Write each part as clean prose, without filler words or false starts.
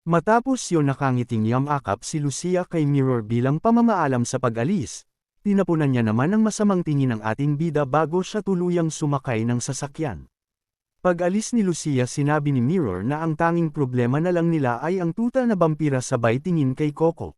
Matapos yon nakangiting yamakap si Lucia kay Mirror bilang pamamaalam sa pag-alis, tinapunan niya naman ang masamang tingin ng ating bida bago siya tuluyang sumakay ng sasakyan. Pag-alis ni Lucia sinabi ni Mirror na ang tanging problema na lang nila ay ang tuta na vampira sabay tingin kay Coco.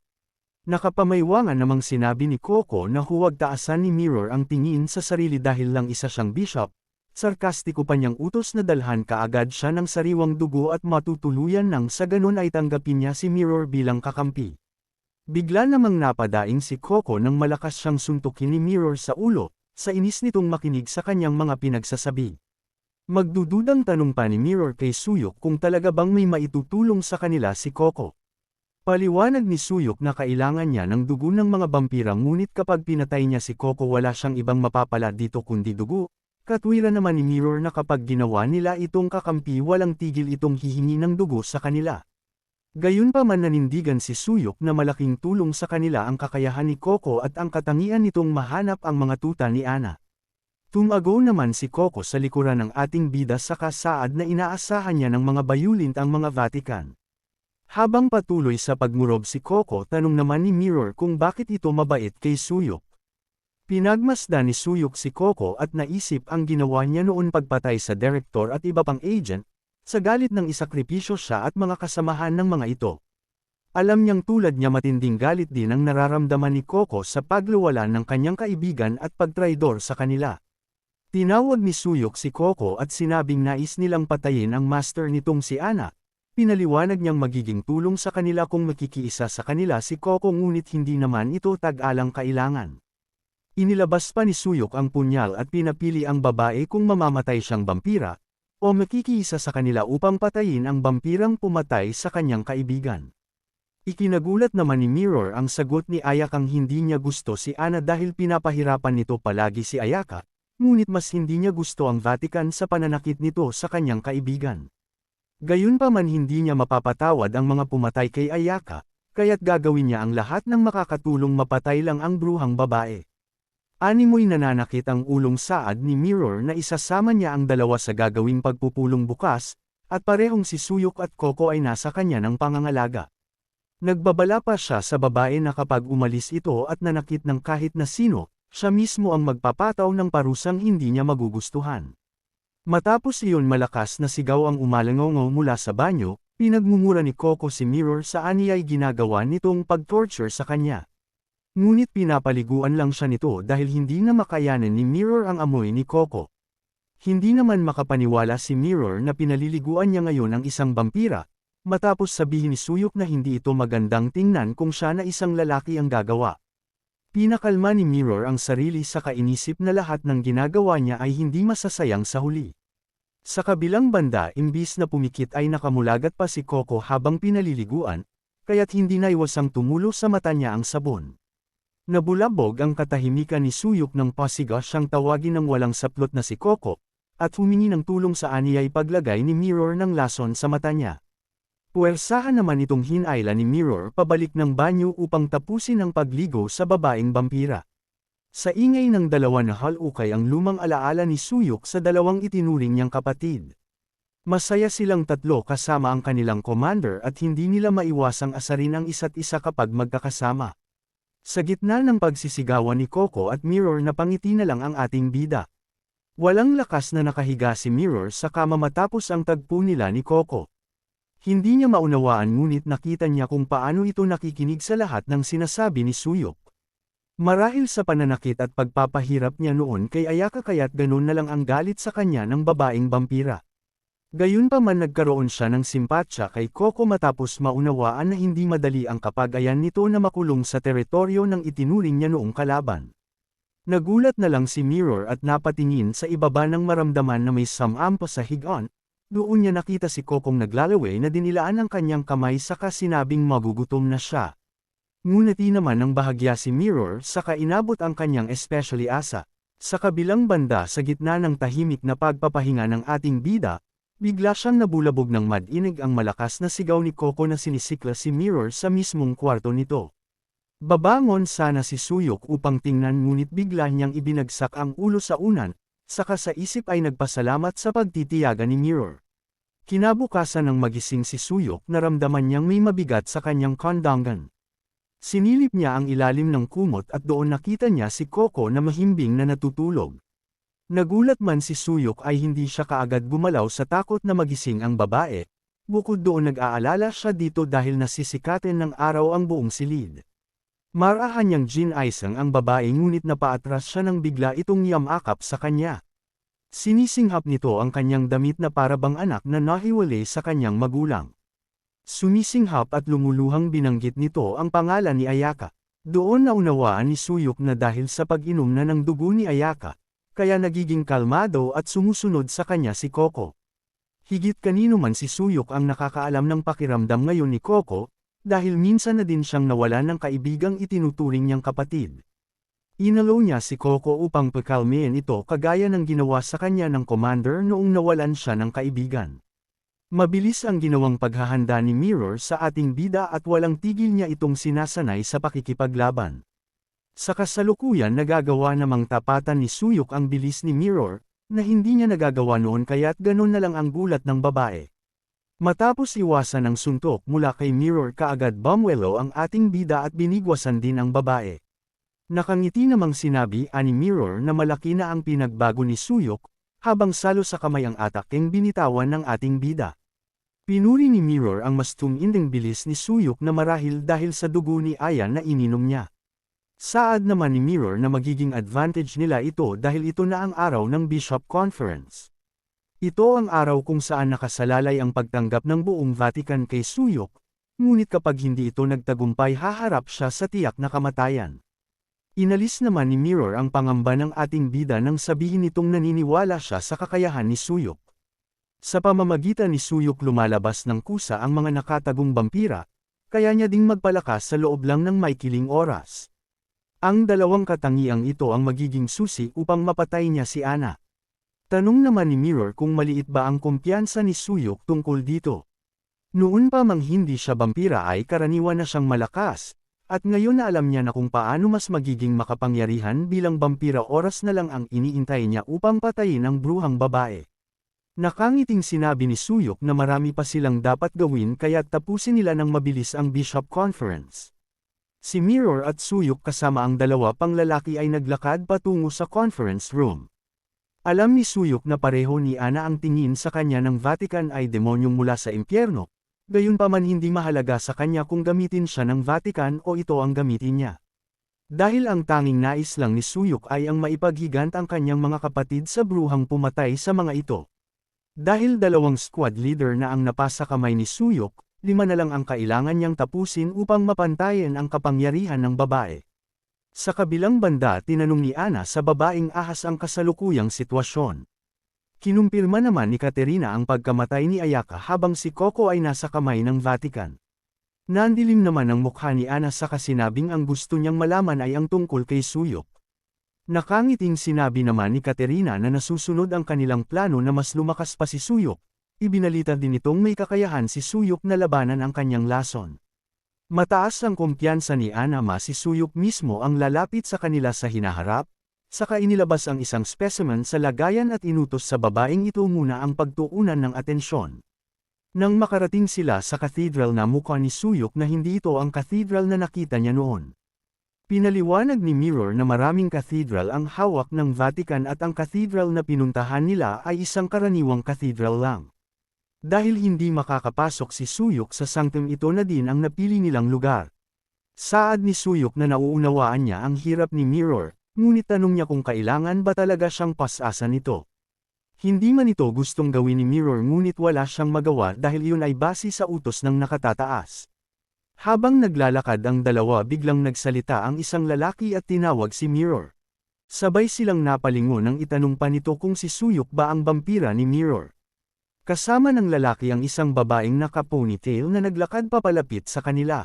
Nakapamaywangan namang sinabi ni Coco na huwag taasan ni Mirror ang tingin sa sarili dahil lang isa siyang bishop, sarkastiko pa niyang utos na dalhan kaagad siya ng sariwang dugo at matutuluyan nang sa ganun ay tanggapin niya si Mirror bilang kakampi. Bigla namang napadaing si Coco nang malakas siyang suntukin ni Mirror sa ulo, sa inis nitong makinig sa kanyang mga pinagsasabi. Magdududang tanong pa ni Mirror kay Suyok kung talaga bang may maitutulong sa kanila si Coco. Paliwanag ni Suyok na kailangan niya ng dugo ng mga vampira ngunit kapag pinatay niya si Coco wala siyang ibang mapapala dito kundi dugo. Katwiran naman ni Mirror na kapag ginawa nila itong kakampi walang tigil itong hihingi ng dugo sa kanila. Gayunpaman nanindigan si Suyok na malaking tulong sa kanila ang kakayahan ni Coco at ang katangian nitong mahanap ang mga tuta ni Ana. Tumago naman si Coco sa likuran ng ating bida sa kasaad na inaasahan niya ng mga bayulint ang mga Vatican. Habang patuloy sa pagmurob si Coco tanong naman ni Mirror kung bakit ito mabait kay Suyok. Pinagmasdan ni Suyok si Coco at naisip ang ginawa niya noon pagpatay sa direktor at iba pang agent, sa galit ng isakripisyo siya at mga kasamahan ng mga ito. Alam niyang tulad niya matinding galit din ang nararamdaman ni Coco sa pagluwalan ng kanyang kaibigan at pagtraidor sa kanila. Tinawag ni Suyok si Coco at sinabing nais nilang patayin ang master nitong si Ana. Pinaliwanag niyang magiging tulong sa kanila kung makikiisa sa kanila si Coco ngunit hindi naman ito tag-alang kailangan. Inilabas pa ni Suyok ang punyal at pinapili ang babae kung mamamatay siyang vampira, o makikiisa sa kanila upang patayin ang vampirang pumatay sa kanyang kaibigan. Ikinagulat naman ni Mirror ang sagot ni Ayakang hindi niya gusto si Ana dahil pinapahirapan nito palagi si Ayaka. Ngunit mas hindi niya gusto ang Vatican sa pananakit nito sa kanyang kaibigan. Gayunpaman hindi niya mapapatawad ang mga pumatay kay Ayaka, kaya't gagawin niya ang lahat ng makakatulong mapatay lang ang bruhang babae. Animoy nananakit ang ulong saad ni Mirror na isasama niya ang dalawa sa gagawing pagpupulong bukas, at parehong si Suyok at Coco ay nasa kanya ng pangangalaga. Nagbabala pa siya sa babae na kapag umalis ito at nanakit ng kahit na sino, siya mismo ang magpapataw ng parusang hindi niya magugustuhan. Matapos iyon malakas na sigaw ang umalangaw mula sa banyo, pinagmumura ni Coco si Mirror sa aniyay ginagawa nitong pag-torture sa kanya. Ngunit pinapaliguan lang siya nito dahil hindi na makayanan ni Mirror ang amoy ni Coco. Hindi naman makapaniwala si Mirror na pinaliliguan niya ngayon ang isang vampira, matapos sabihin ni Suyok na hindi ito magandang tingnan kung siya na isang lalaki ang gagawa. Pinakalma ni Mirror ang sarili sa kainisip na lahat ng ginagawa niya ay hindi masasayang sa huli. Sa kabilang banda imbis na pumikit ay nakamulagat pa si Coco habang pinaliliguan, kaya't hindi naiwasang tumulo sa mata niya ang sabon. Nabulabog ang katahimikan ni Suyok nang pasiga siyang tawagin ng walang saplot na si Coco, at humingi ng tulong sa aniyay paglagay ni Mirror ng lason sa mata niya. Puwersahan naman itong hinayla ni Mirror pabalik ng banyo upang tapusin ang pagligo sa babaeng vampira. Sa ingay ng dalawa na halukay ang lumang alaala ni Suyok sa dalawang itinuring niyang kapatid. Masaya silang tatlo kasama ang kanilang commander at hindi nila maiwasang asarin ang isa't isa kapag magkakasama. Sa gitna ng pagsisigawan ni Coco at Mirror napangiti na lang ang ating bida. Walang lakas na nakahiga si Mirror sa kama matapos ang tagpo nila ni Coco. Hindi niya maunawaan ngunit nakita niya kung paano ito nakikinig sa lahat ng sinasabi ni Suyok. Marahil sa pananakit at pagpapahirap niya noon kay Ayaka kaya't ganun na lang ang galit sa kanya ng babaeng vampira. Gayunpaman nagkaroon siya ng simpatsya kay Coco matapos maunawaan na hindi madali ang kapag-ayan nito na makulong sa teritoryo ng itinuring niya noong kalaban. Nagulat na lang si Mirror at napatingin sa ibaba ng maramdaman na may samampa sa higaan. Doon niya nakita si Cocong naglalaway na dinilaan ang kanyang kamay saka sinabing magugutom na siya. Ngunit naman ng bahagya si Mirror saka inabot ang kanyang especially asa. Sa kabilang banda sa gitna ng tahimik na pagpapahinga ng ating bida, bigla siyang nabulabog ng madinig ang malakas na sigaw ni Coco na sinisikla si Mirror sa mismong kwarto nito. Babangon sana si Suyok upang tingnan ngunit bigla niyang ibinagsak ang ulo sa unan, saka sa isip ay nagpasalamat sa pagtitiyaga ni Mirror. Kinabukasan ng magising si Suyok naramdaman niyang may mabigat sa kanyang kondongan. Sinilip niya ang ilalim ng kumot at doon nakita niya si Coco na mahimbing na natutulog. Nagulat man si Suyok ay hindi siya kaagad gumalaw sa takot na magising ang babae. Bukod doon nag-aalala siya dito dahil nasisikatin ng araw ang buong silid. Marahan niyang ginaisang ang babae ngunit napaatras siya nang bigla itong yamakap sa kanya. Sinisinghap nito ang kanyang damit na parabang anak na nahiwalay sa kanyang magulang. Sumisinghap at lumuluhang binanggit nito ang pangalan ni Ayaka. Doon naunawaan ni Suyok na dahil sa pag-inom na ng dugo ni Ayaka, kaya nagiging kalmado at sumusunod sa kanya si Coco. Higit kanino man si Suyok ang nakakaalam ng pakiramdam ngayon ni Coco, dahil minsan na din siyang nawalan ng kaibigang itinuturing niyang kapatid. Inalaw niya si Coco upang pakalmain ito kagaya ng ginawa sa kanya ng commander noong nawalan siya ng kaibigan. Mabilis ang ginawang paghahanda ni Mirror sa ating bida at walang tigil niya itong sinasanay sa pakikipaglaban. Sa kasalukuyan nagagawa namang tapatan ni Suyok ang bilis ni Mirror, na hindi niya nagagawa noon kaya't ganon na lang ang gulat ng babae. Matapos iwasan ang suntok mula kay Mirror kaagad bumwelo ang ating bida at binigwasan din ang babae. Nakangiti namang sinabi ani Mirror na malaki na ang pinagbago ni Suyok, habang salo sa kamay ang ataking binitawan ng ating bida. Pinuri ni Mirror ang mas tuminding bilis ni Suyok na marahil dahil sa dugo ni Aya na ininom niya. Saad naman ni Mirror na magiging advantage nila ito dahil ito na ang araw ng Bishop Conference. Ito ang araw kung saan nakasalalay ang pagtanggap ng buong Vatican kay Suyok, ngunit kapag hindi ito nagtagumpay haharap siya sa tiyak na kamatayan. Inalis naman ni Mirror ang pangamba ng ating bida nang sabihin nitong naniniwala siya sa kakayahan ni Suyok. Sa pamamagitan ni Suyok lumalabas ng kusa ang mga nakatagong vampira, kaya niya ding magpalakas sa loob lang ng maikiling oras. Ang dalawang katangiang ito ang magiging susi upang mapatay niya si Ana. Tanong naman ni Mirror kung maliit ba ang kumpiyansa ni Suyok tungkol dito. Noon pa mang hindi siya vampira ay karaniwan na siyang malakas. At ngayon na alam niya na kung paano mas magiging makapangyarihan bilang vampira oras na lang ang iniintay niya upang patayin ang bruhang babae. Nakangiting sinabi ni Suyok na marami pa silang dapat gawin kaya tapusin nila ng mabilis ang Bishop Conference. Si Mirror at Suyok kasama ang dalawa pang lalaki ay naglakad patungo sa conference room. Alam ni Suyok na pareho ni Ana ang tingin sa kanya ng Vatican ay demonyong mula sa impyerno. Gayunpaman hindi mahalaga sa kanya kung gamitin siya ng Vatican o ito ang gamitin niya. Dahil ang tanging nais lang ni Suyok ay ang maipaghigant ang kanyang mga kapatid sa bruhang pumatay sa mga ito. Dahil dalawang squad leader na ang napasa kamay ni Suyok, 5 na lang ang kailangan niyang tapusin upang mapantayan ang kapangyarihan ng babae. Sa kabilang banda tinanong ni Ana sa babaeng ahas ang kasalukuyang sitwasyon. Kinumpirma naman ni Katerina ang pagkamatay ni Ayaka habang si Coco ay nasa kamay ng Vatican. Nandilim naman ang mukha ni Ana sa kasinabing ang gusto niyang malaman ay ang tungkol kay Suyok. Nakangiting sinabi naman ni Katerina na nasusunod ang kanilang plano na mas lumakas pa si Suyok. Ibinalita din itong may kakayahan si Suyok na labanan ang kanyang lason. Mataas ang kumpiyansa ni Ana si Suyok mismo ang lalapit sa kanila sa hinaharap. Saka inilabas ang isang specimen sa lagayan at inutos sa babaeng ito muna ang pagtuunan ng atensyon. Nang makarating sila sa cathedral na mukha ni Suyok na hindi ito ang cathedral na nakita niya noon. Pinaliwanag ni Mirror na maraming cathedral ang hawak ng Vatican at ang cathedral na pinuntahan nila ay isang karaniwang cathedral lang. Dahil hindi makakapasok si Suyok sa sanctum ito na din ang napili nilang lugar. Saad ni Suyok na nauunawaan niya ang hirap ni Mirror. Ngunit tanong niya kung kailangan ba talaga siyang pasasan nito. Hindi man ito gustong gawin ni Mirror ngunit wala siyang magawa dahil iyon ay base sa utos ng nakatataas. Habang naglalakad ang dalawa biglang nagsalita ang isang lalaki at tinawag si Mirror. Sabay silang napalingon nang itanong pa nito kung si Suyok ba ang vampira ni Mirror. Kasama ng lalaki ang isang babaeng naka-ponytail na naglakad papalapit sa kanila.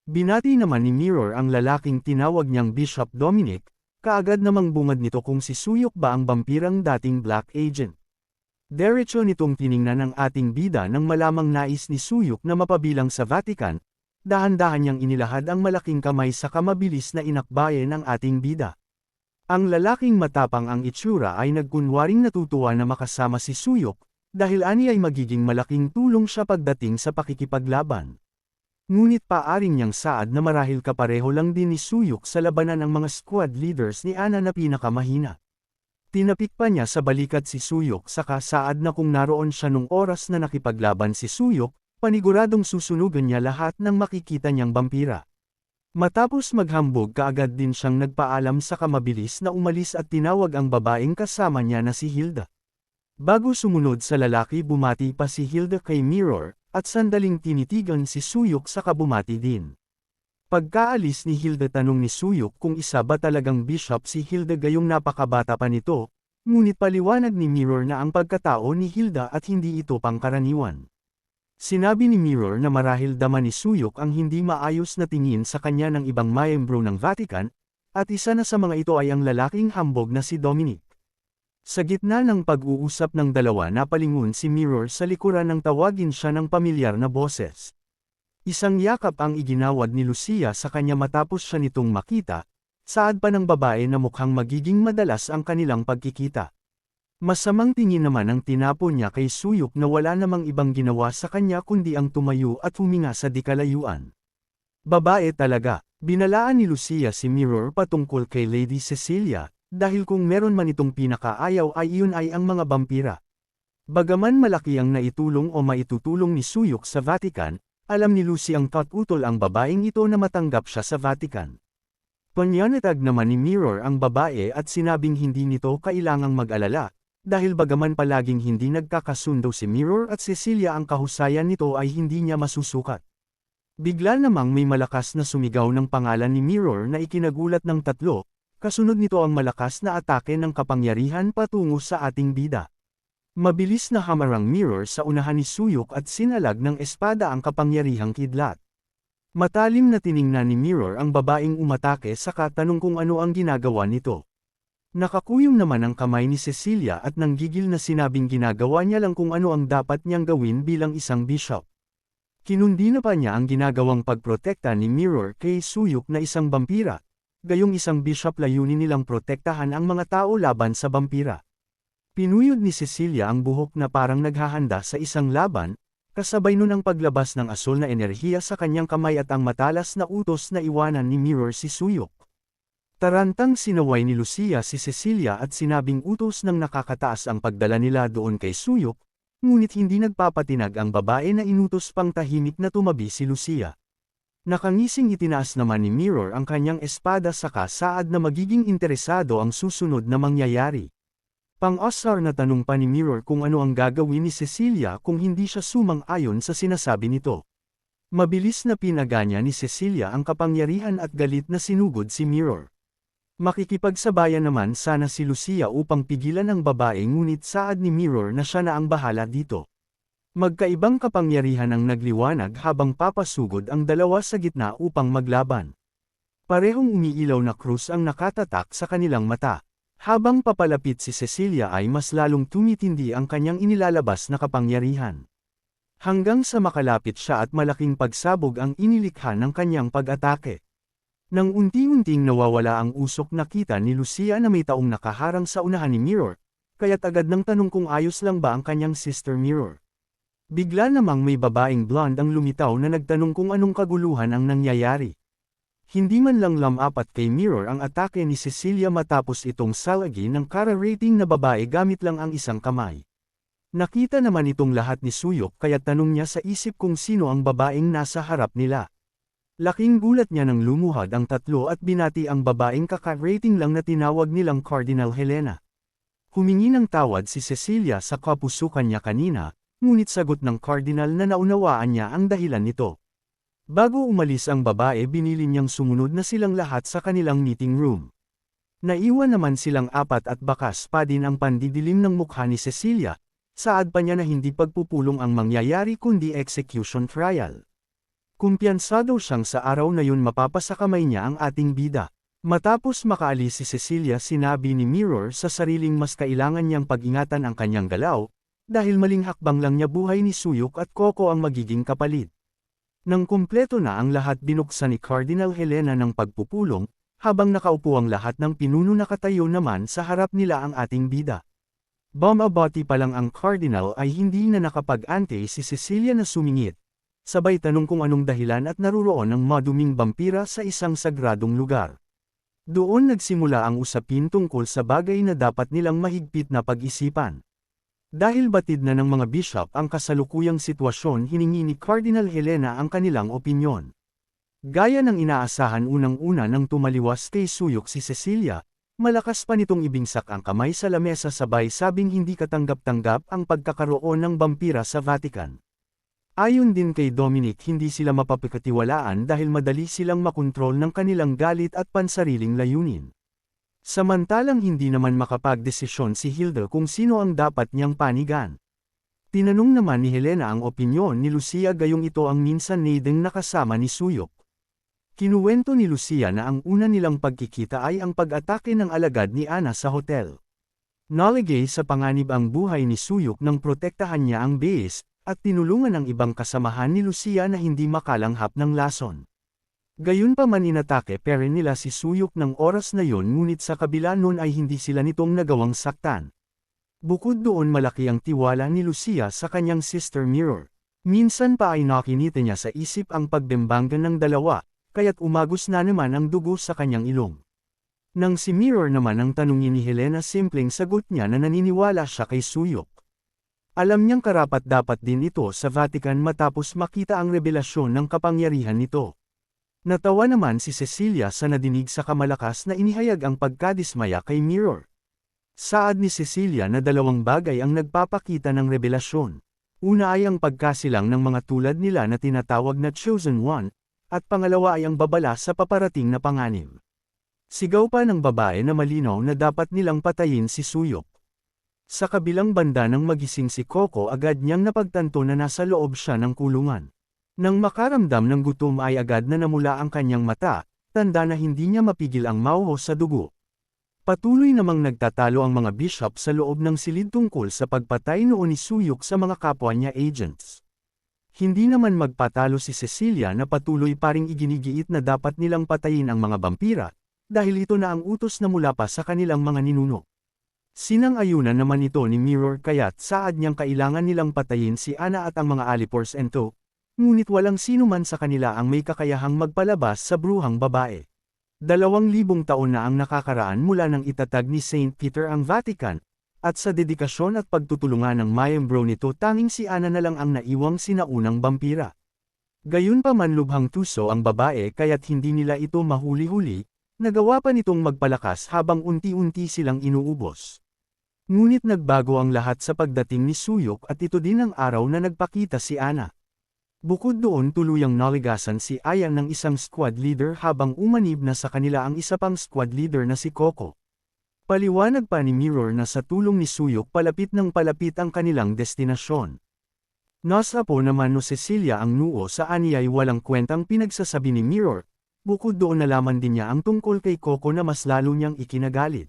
Binati naman ni Mirror ang lalaking tinawag niyang Bishop Dominic. Kaagad namang bungad nito kung si Suyok ba ang vampirang dating Black Agent. Diretso nitong tiningnan ang ating bida nang malamang nais ni Suyok na mapabilang sa Vatican, dahan-dahan niyang inilahad ang malaking kamay sa kamabilis na inakbayan ng ating bida. Ang lalaking matapang ang itsura ay nagkunwaring natutuwa na makasama si Suyok, dahil ani ay magiging malaking tulong siya pagdating sa pakikipaglaban. Ngunit paaring niyang saad na marahil kapareho lang din ni Suyok sa labanan ang mga squad leaders ni Ana na pinakamahina. Tinapik pa niya sa balikat si Suyok saka saad na kung naroon siya nung oras na nakipaglaban si Suyok, paniguradong susunugan niya lahat ng makikita niyang vampira. Matapos maghambog kaagad din siyang nagpaalam sa kamabilis na umalis at tinawag ang babaeng kasama niya na si Hilda. Bago sumunod sa lalaki bumati pa si Hilda kay Mirror, at sandaling tinitigan si Suyok saka bumati din. Pagkaalis ni Hilda tanong ni Suyok kung isa ba talagang bishop si Hilda gayong napakabata pa nito, ngunit paliwanag ni Mirror na ang pagkatao ni Hilda at hindi ito pangkaraniwan. Sinabi ni Mirror na marahil dama ni Suyok ang hindi maayos na tingin sa kanya ng ibang miyembro ng Vatican, at isa na sa mga ito ay ang lalaking hambog na si Dominic. Sa gitna ng pag-uusap ng dalawa napalingon si Mirror sa likuran nang tawagin siya ng pamilyar na boses. Isang yakap ang iginawad ni Lucia sa kanya matapos siya nitong makita, saad pa ng babae na mukhang magiging madalas ang kanilang pagkikita. Masamang tingin naman ang tinapon niya kay Suyok na wala namang ibang ginawa sa kanya kundi ang tumayo at huminga sa dikalayuan. Babae talaga, binalaan ni Lucia si Mirror patungkol kay Lady Cecilia, dahil kung meron man itong pinakaayaw ay iyon ay ang mga vampira. Bagaman malaki ang naitulong o maitutulong ni Suyok sa Vatican, alam ni Lucy ang katutol ang babaeng ito na matanggap siya sa Vatican. Panyanatag naman ni Mirror ang babae at sinabing hindi nito kailangang mag-alala, dahil bagaman palaging hindi nagkakasundo si Mirror at Cecilia ang kahusayan nito ay hindi niya masusukat. Bigla namang may malakas na sumigaw ng pangalan ni Mirror na ikinagulat ng tatlo. Kasunod nito ang malakas na atake ng kapangyarihan patungo sa ating bida. Mabilis na hamarang Mirror sa unahan ni Suyok at sinalag ng espada ang kapangyarihang kidlat. Matalim na tiningnan ni Mirror ang babaeng umatake saka tanong kung ano ang ginagawa nito. Nakakuyong naman ang kamay ni Cecilia at nanggigil na sinabing ginagawa niya lang kung ano ang dapat niyang gawin bilang isang bishop. Kinundi na pa niya ang ginagawang pagprotekta ni Mirror kay Suyok na isang vampira. Gayong isang bishop layunin nilang protektahan ang mga tao laban sa vampira. Pinuyod ni Cecilia ang buhok na parang naghahanda sa isang laban, kasabay nun ang paglabas ng asul na enerhiya sa kanyang kamay at ang matalas na utos na iwanan ni Mirror si Suyok. Tarantang sinaway ni Lucia si Cecilia at sinabing utos ng nakakataas ang pagdala nila doon kay Suyok, ngunit hindi nagpapatinag ang babae na inutos pang tahimik na tumabi si Lucia. Nakangising itinaas naman ni Mirror ang kanyang espada saka saad na magiging interesado ang susunod na mangyayari. Pang-asar na tanong pa ni Mirror kung ano ang gagawin ni Cecilia kung hindi siya sumang-ayon sa sinasabi nito. Mabilis na pinaganya ni Cecilia ang kapangyarihan at galit na sinugod si Mirror. Makikipagsabayan naman sana si Lucia upang pigilan ang babae ngunit saad ni Mirror na siya na ang bahala dito. Magkaibang kapangyarihan ang nagliwanag habang papasugod ang dalawa sa gitna upang maglaban. Parehong umiilaw na krus ang nakatatak sa kanilang mata. Habang papalapit si Cecilia ay mas lalong tumitindi ang kanyang inilalabas na kapangyarihan. Hanggang sa makalapit siya at malaking pagsabog ang inilikha ng kanyang pag-atake. Nang unti-unting nawawala ang usok nakita ni Lucia na may taong nakaharang sa unahan ni Mirror, kaya't agad nang tanong kung ayos lang ba ang kanyang sister Mirror. Bigla namang may babaeng blonde ang lumitaw na nagtanong kung anong kaguluhan ang nangyayari. Hindi man lang lamapat kay Mirror ang atake ni Cecilia matapos itong salagin ng kara-rating na babae gamit lang ang isang kamay. Nakita naman itong lahat ni Suyok kaya tanong niya sa isip kung sino ang babaeng nasa harap nila. Laking gulat niya nang lumuhad ang tatlo at binati ang babaeng kaka-rating lang na tinawag nilang Cardinal Helena. Humingi ng tawad si Cecilia sa kapusukan niya kanina, ngunit sagot ng Cardinal na naunawaan niya ang dahilan nito. Bago umalis ang babae binili niyang sumunod na silang lahat sa kanilang meeting room. Naiwan naman silang apat at bakas pa din ang pandidilim ng mukha ni Cecilia, saad pa niya na hindi pagpupulong ang mangyayari kundi execution trial. Kumpiyansado siyang sa araw na yun mapapasakamay niya ang ating bida. Matapos makaalis si Cecilia sinabi ni Mirror sa sariling mas kailangan niyang pag-ingatan ang kanyang galaw, dahil maling hakbang lang niya buhay ni Suyok at Coco ang magiging kapalit. Nang kumpleto na ang lahat binuksan ni Cardinal Helena ng pagpupulong, habang nakaupo ang lahat ng pinuno nakatayo naman sa harap nila ang ating bida. Bumabati pa lang ang Cardinal ay hindi na nakapag-ante si Cecilia na sumingit. Sabay tanong kung anong dahilan at naruroon ang maduming vampira sa isang sagradong lugar. Doon nagsimula ang usapin tungkol sa bagay na dapat nilang mahigpit na pag-isipan. Dahil batid na ng mga bishop ang kasalukuyang sitwasyon, hiningi ni Cardinal Helena ang kanilang opinyon. Gaya ng inaasahan, unang-una nang tumaliwas kay Suyok si Cecilia, malakas pa nitong ibingsak ang kamay sa lamesa sabay sabing hindi katanggap-tanggap ang pagkakaroon ng vampira sa Vatican. Ayon din kay Dominic, hindi sila mapapagkatiwalaan dahil madali silang makontrol ng kanilang galit at pansariling layunin. Samantalang hindi naman makapagdesisyon si Hilda kung sino ang dapat niyang panigan. Tinanong naman ni Helena ang opinyon ni Lucia gayong ito ang minsan nading nakasama ni Suyok. Kinuwento ni Lucia na ang una nilang pagkikita ay ang pag-atake ng alagad ni Ana sa hotel. Naligay sa panganib ang buhay ni Suyok nang protektahan niya ang base, at tinulungan ang ibang kasamahan ni Lucia na hindi makalanghap ng lason. Gayunpaman inatake pa rin nila si Suyok ng oras na yon, ngunit sa kabila nun ay hindi sila nitong nagawang saktan. Bukod doon, malaki ang tiwala ni Lucia sa kanyang sister Mirror. Minsan pa ay nakinita niya sa isip ang pagbembanggan ng dalawa, kaya't umagos na naman ang dugo sa kanyang ilong. Nang si Mirror naman ang tanungin ni Helena, simpleng sagot niya na naniniwala siya kay Suyok. Alam niyang karapat-dapat din ito sa Vatican matapos makita ang revelasyon ng kapangyarihan nito. Natawa naman si Cecilia sa nadinig sa kamalakas na inihayag ang pagkadismaya kay Mirror. Saad ni Cecilia na dalawang bagay ang nagpapakita ng revelasyon. Una ay ang pagkasilang ng mga tulad nila na tinatawag na Chosen One, at pangalawa ay ang babala sa paparating na panganib. Sigaw pa ng babae na malinaw na dapat nilang patayin si Suyok. Sa kabilang banda nang magising si Coco, agad niyang napagtanto na nasa loob siya ng kulungan. Nang makaramdam ng gutom ay agad na namula ang kanyang mata, tanda na hindi niya mapigil ang mauho sa dugo. Patuloy namang nagtatalo ang mga bishop sa loob ng silid tungkol sa pagpatay noon ni Suyok sa mga kapwa niya agents. Hindi naman magpatalo si Cecilia na patuloy pa ring iginigiit na dapat nilang patayin ang mga vampira, dahil ito na ang utos na mula pa sa kanilang mga ninuno. Sinang-ayunan naman ito ni Mirror kaya't saad niyang kailangan nilang patayin si Ana at ang mga Alipors ento, ngunit walang sino man sa kanila ang may kakayahang magpalabas sa bruhang babae. 2,000 taon na ang nakakaraan mula nang itatag ni Saint Peter ang Vatican, at sa dedikasyon at pagtutulungan ng miyembro nito tanging si Ana na lang ang naiwang sinaunang vampira. Gayunpaman lubhang tuso ang babae kaya't hindi nila ito mahuli-huli, nagawa pa nitong magpalakas habang unti-unti silang inuubos. Ngunit nagbago ang lahat sa pagdating ni Suyok at ito din ang araw na nagpakita si Ana. Bukod doon, tuluyang naligasan si Aya ng isang squad leader habang umanib na sa kanila ang isa pang squad leader na si Coco. Paliwanag pa ni Mirror na sa tulong ni Suyok palapit ng palapit ang kanilang destinasyon. Nasa po naman no Cecilia ang nuo sa aniyay walang kwentang pinagsasabi ni Mirror, bukod doon nalaman din niya ang tungkol kay Coco na mas lalo niyang ikinagalit.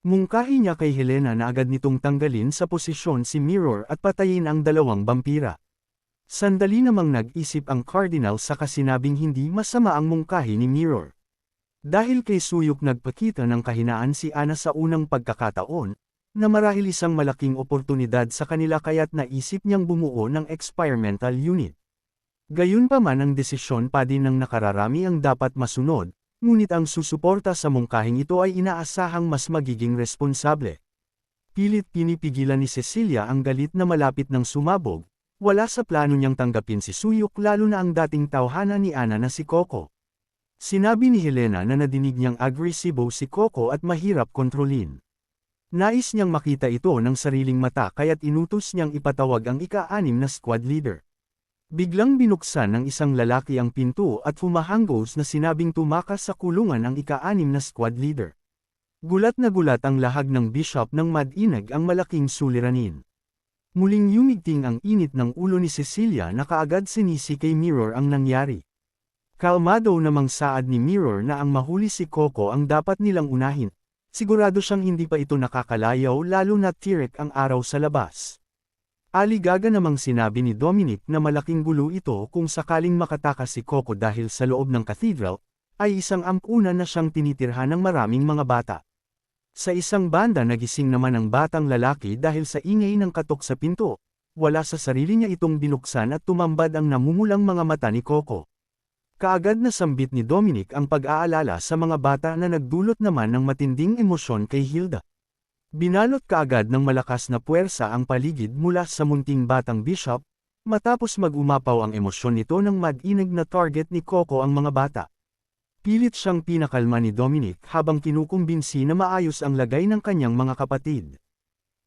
Mungkahi niya kay Helena na agad nitong tanggalin sa posisyon si Mirror at patayin ang dalawang vampira. Sandali namang nag-isip ang Cardinal sa kasinabing hindi masama ang mungkahi ni Mirror. Dahil kay Suyok nagpakita ng kahinaan si Ana sa unang pagkakataon, na marahil isang malaking oportunidad sa kanila kaya't naisip niyang bumuo ng experimental unit. Gayunpaman ang desisyon pa din ng nakararami ang dapat masunod, ngunit ang susuporta sa mungkahing ito ay inaasahang mas magiging responsable. Pilit pinipigilan ni Cecilia ang galit na malapit ng sumabog, wala sa plano niyang tanggapin si Suyok lalo na ang dating tauhana ni Ana na si Coco. Sinabi ni Helena na nadinig niyang agresibo si Coco at mahirap kontrolin. Nais niyang makita ito ng sariling mata kaya't inutos niyang ipatawag ang ika-6 na squad leader. Biglang binuksan ng isang lalaki ang pinto at humahanggos na sinabing tumakas sa kulungan ang ika-6 na squad leader. Gulat na gulat ang lahag ng bishop nang madinag ang malaking suliranin. Muling yumigting ang init ng ulo ni Cecilia na kaagad sinisi kay Mirror ang nangyari. Kalmado namang saad ni Mirror na ang mahuli si Coco ang dapat nilang unahin. Sigurado siyang hindi pa ito nakakalayaw lalo na tirik ang araw sa labas. Aligaga namang sinabi ni Dominic na malaking gulo ito kung sakaling makatakas si Coco dahil sa loob ng cathedral, ay isang ampunan na siyang tinitirhan ng maraming mga bata. Sa isang banda nagising naman ang batang lalaki dahil sa ingay ng katok sa pinto. Wala sa sarili niya itong binuksan at tumambad ang namumulang mga mata ni Coco. Kaagad na sambit ni Dominic ang pag-aalala sa mga bata na nagdulot naman ng matinding emosyon kay Hilda. Binalot kaagad ng malakas na puwersa ang paligid mula sa munting batang bishop, matapos mag-umapaw ang emosyon nito ng mag-inag na target ni Coco ang mga bata. Pilit siyang pinakalma ni Dominic habang kinukumbinsi na maayos ang lagay ng kanyang mga kapatid.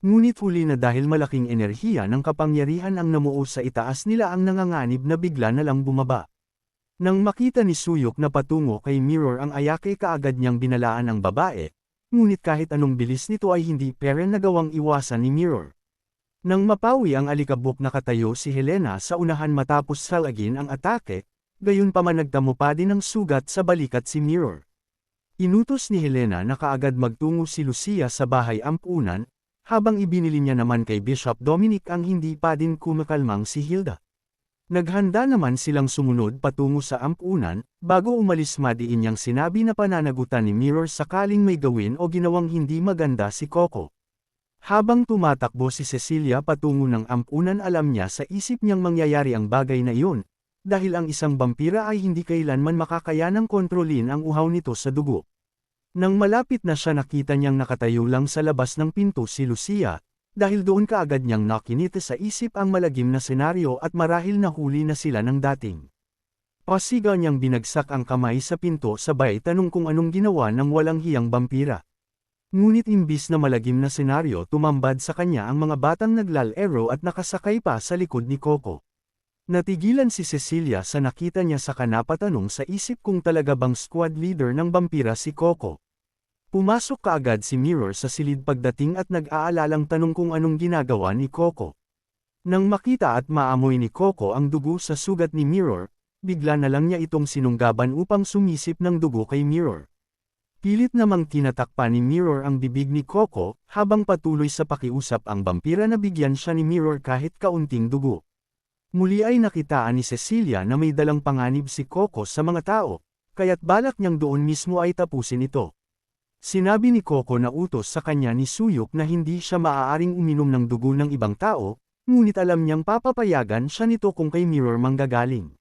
Ngunit huli na dahil malaking enerhiya ng kapangyarihan ang namuo sa itaas nila ang nanganganib na bigla na lang bumaba. Nang makita ni Suyok na patungo kay Mirror ang ayake kaagad niyang binalaan ang babae, ngunit kahit anong bilis nito ay hindi pera nagawang iwasan ni Mirror. Nang mapawi ang alikabok nakatayo si Helena sa unahan matapos salagin ang atake, gayunpaman nagtamo pa din ng sugat sa balikat si Mirror. Inutos ni Helena na kaagad magtungo si Lucia sa bahay ampunan, habang ibinili niya naman kay Bishop Dominic ang hindi pa din kumakalmang si Hilda. Naghanda naman silang sumunod patungo sa ampunan, bago umalis madiin niyang sinabi na pananagutan ni Mirror sakaling may gawin o ginawang hindi maganda si Coco. Habang tumatakbo si Cecilia patungo ng ampunan alam niya sa isip niyang mangyayari ang bagay na iyon, dahil ang isang vampira ay hindi kailanman makakayanang kontrolin ang uhaw nito sa dugo. Nang malapit na siya nakita niyang nakatayo lang sa labas ng pinto si Lucia, dahil doon kaagad niyang nakinita sa isip ang malagim na senaryo at marahil nahuli na sila ng dating. Pasigaw niyang binagsak ang kamay sa pinto sabay tanong kung anong ginawa ng walang hiyang vampira. Ngunit imbis na malagim na senaryo tumambad sa kanya ang mga batang naglalaro at nakasakay pa sa likod ni Coco. Natigilan si Cecilia sa nakita niya sa kanapatanong sa isip kung talaga bang squad leader ng vampira si Coco. Pumasok kaagad si Mirror sa silid pagdating at nag-aalalang tanong kung anong ginagawa ni Coco. Nang makita at maamoy ni Coco ang dugo sa sugat ni Mirror, bigla na lang niya itong sinunggaban upang sumisip ng dugo kay Mirror. Pilit namang tinatakpan ni Mirror ang bibig ni Coco, habang patuloy sa pakiusap ang vampira na bigyan siya ni Mirror kahit kaunting dugo. Muli ay nakitaan ni Cecilia na may dalang panganib si Coco sa mga tao, kaya't balak niyang doon mismo ay tapusin ito. Sinabi ni Coco na utos sa kanya ni Suyok na hindi siya maaaring uminom ng dugo ng ibang tao, ngunit alam niyang papapayagan siya nito kung kay Mirror manggagaling.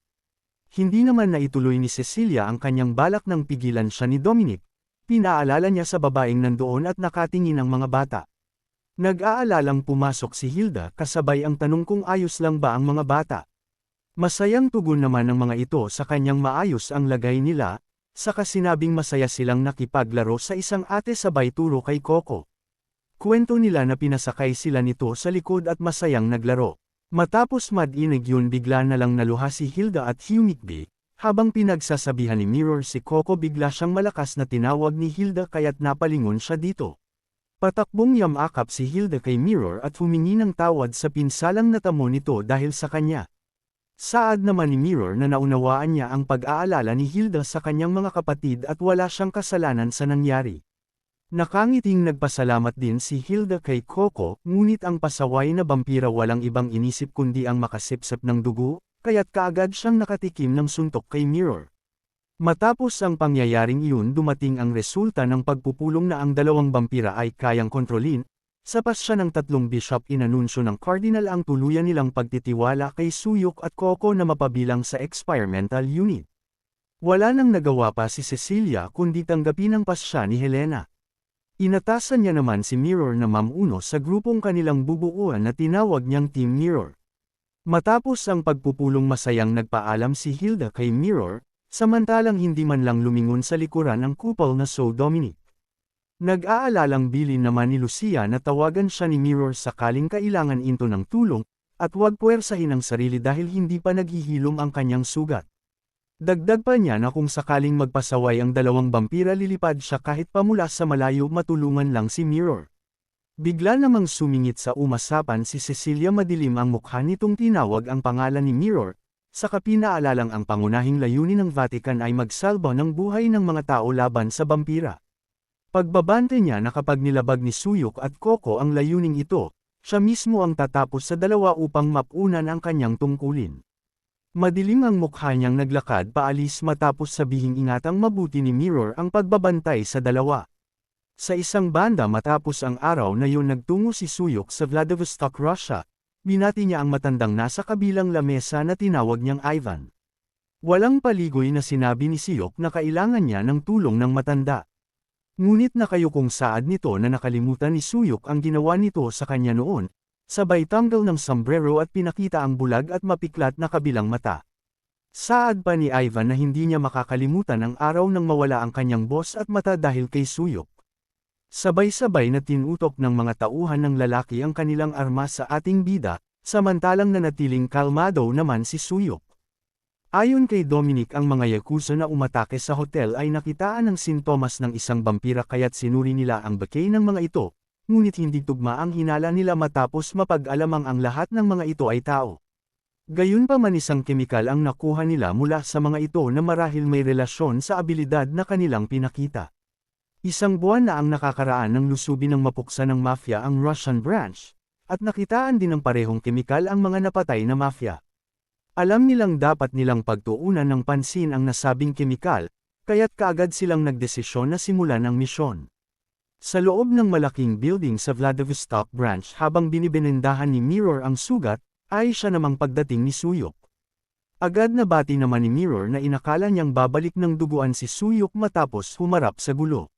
Hindi naman naituloy ni Cecilia ang kanyang balak nang pigilan siya ni Dominic. Pinaalala niya sa babaeng nandoon at nakatingin ang mga bata. Nag-aalalang pumasok si Hilda kasabay ang tanong kung ayos lang ba ang mga bata. Masayang tugon naman ng mga ito sa kanyang maayos ang lagay nila, saka sinabing masaya silang nakipaglaro sa isang ate sabay turo kay Coco. Kwento nila na pinasakay sila nito sa likod at masayang naglaro. Matapos madinig yun bigla na lang naluha si Hilda at humikbi, habang pinagsasabihan ni Mirror si Coco bigla siyang malakas na tinawag ni Hilda kaya't napalingon siya dito. Patakbong yamakap si Hilda kay Mirror at humingi ng tawad sa pinsalang natamo nito dahil sa kanya. Saad naman ni Mirror na naunawaan niya ang pag-aalala ni Hilda sa kanyang mga kapatid at wala siyang kasalanan sa nangyari. Nakangiting nagpasalamat din si Hilda kay Coco, ngunit ang pasaway na vampira walang ibang inisip kundi ang makasipsip ng dugo, kaya't kaagad siyang nakatikim ng suntok kay Mirror. Matapos ang pangyayaring iyon dumating ang resulta ng pagpupulong na ang dalawang vampira ay kayang kontrolin, sa pasya ng tatlong bishop inanunsyo ng cardinal ang tuluyan nilang pagtitiwala kay Suyok at Coco na mapabilang sa experimental unit. Wala nang nagawa pa si Cecilia kundi tanggapin ang pasya ni Helena. Inatasan niya naman si Mirror na mamuno sa grupong kanilang bubuuan na tinawag niyang Team Mirror. Matapos ang pagpupulong masayang nagpaalam si Hilda kay Mirror, samantalang hindi man lang lumingon sa likuran ng kupal na So Dominic. Nag-aalalang bilin naman ni Lucia na tawagan siya ni Mirror sakaling kailangan ito ng tulong, at huwag puwersahin ang sarili dahil hindi pa naghihilom ang kanyang sugat. Dagdag pa niya na kung sakaling magpasaway ang dalawang vampira lilipad siya kahit pamula sa malayo matulungan lang si Mirror. Bigla namang sumingit sa umasapan si Cecilia madilim ang mukha nitong tinawag ang pangalan ni Mirror, saka pinaalalang ang pangunahing layunin ng Vatican ay magsalba ng buhay ng mga tao laban sa vampira. Pagbabante niya na kapag nilabag ni Suyok at Coco ang layuning ito, siya mismo ang tatapos sa dalawa upang mapunan ang kanyang tungkulin. Madilim ang mukha niyang naglakad paalis matapos sabihing ingatang mabuti ni Mirror ang pagbabantay sa dalawa. Sa isang banda matapos ang araw na yun nagtungo si Suyok sa Vladivostok, Russia. Binati niya ang matandang nasa kabilang lamesa na tinawag niyang Ivan. Walang paligoy na sinabi ni Suyok na kailangan niya ng tulong ng matanda. Ngunit nakayukong saad nito na nakalimutan ni Suyok ang ginawa nito sa kanya noon, sabay tanggal ng sombrero at pinakita ang bulag at mapiklat na kabilang mata. Saad pa ni Ivan na hindi niya makakalimutan ang araw nang mawala ang kanyang boss at mata dahil kay Suyok. Sabay-sabay na tinutok ng mga tauhan ng lalaki ang kanilang armas sa ating bida, samantalang nanatiling kalmado naman si Suyok. Ayon kay Dominic, ang mga yakuza na umatake sa hotel ay nakitaan ng sintomas ng isang vampira kaya't sinuri nila ang bakay ng mga ito, ngunit hindi tugma ang hinala nila matapos mapag-alamang ang lahat ng mga ito ay tao. Gayunpaman isang kemikal ang nakuha nila mula sa mga ito na marahil may relasyon sa abilidad na kanilang pinakita. Isang buwan na ang nakakaraan ng lusubin ng mapuksa ng mafia ang Russian branch, at nakitaan din ng parehong kemikal ang mga napatay na mafia. Alam nilang dapat nilang pagtuunan ng pansin ang nasabing kemikal, kaya't kaagad silang nagdesisyon na simulan ang misyon. Sa loob ng malaking building sa Vladivostok branch habang binibenendahan ni Mirror ang sugat, ay siya namang pagdating ni Suyok. Agad na bati naman ni Mirror na inakala niyang babalik ng duguan si Suyok matapos humarap sa gulo.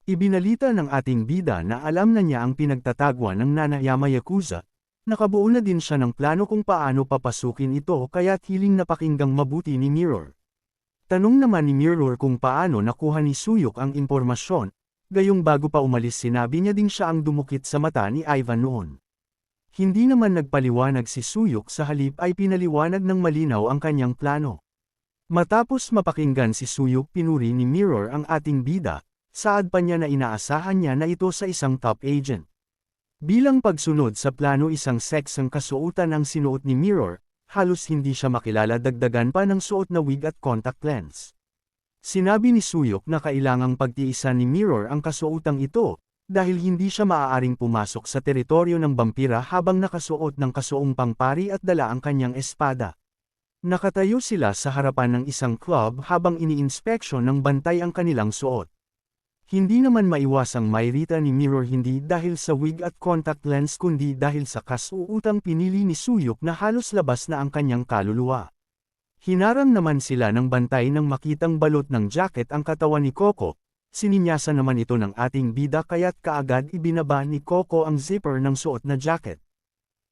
Ibinalita ng ating bida na alam na niya ang pinagtatagwan ng Nanayama Yakuza, nakabuo na din siya ng plano kung paano papasukin ito kaya't hiling na pakinggang mabuti ni Mirror. Tanong naman ni Mirror kung paano nakuha ni Suyok ang impormasyon, gayong bago pa umalis sinabi niya ding siya ang dumukit sa mata ni Ivan noon. Hindi naman nagpaliwanag si Suyok, sa halip ay pinaliwanag ng malinaw ang kanyang plano. Matapos mapakinggan si Suyok, pinuri ni Mirror ang ating bida. Saad pa niya na inaasahan niya na ito sa isang top agent. Bilang pagsunod sa plano, isang seksang kasuotan ang sinuot ni Mirror, halos hindi siya makilala, dagdagan pa ng suot na wig at contact lens. Sinabi ni Suyok na kailangang pagtiisan ni Mirror ang kasuotang ito, dahil hindi siya maaaring pumasok sa teritoryo ng vampira habang nakasuot ng kasuong pangpari at dala ang kanyang espada. Nakatayo sila sa harapan ng isang club habang ini-inspeksyon ng bantay ang kanilang suot. Hindi naman maiwasang mairita ni Mirror, hindi dahil sa wig at contact lens kundi dahil sa kasuotang pinili ni Suyok na halos labas na ang kanyang kaluluwa. Hinarang naman sila ng bantay nang makitang balot ng jacket ang katawan ni Coco. Sininyasan naman ito ng ating bida kaya't kaagad ibinaba ni Coco ang zipper ng suot na jacket.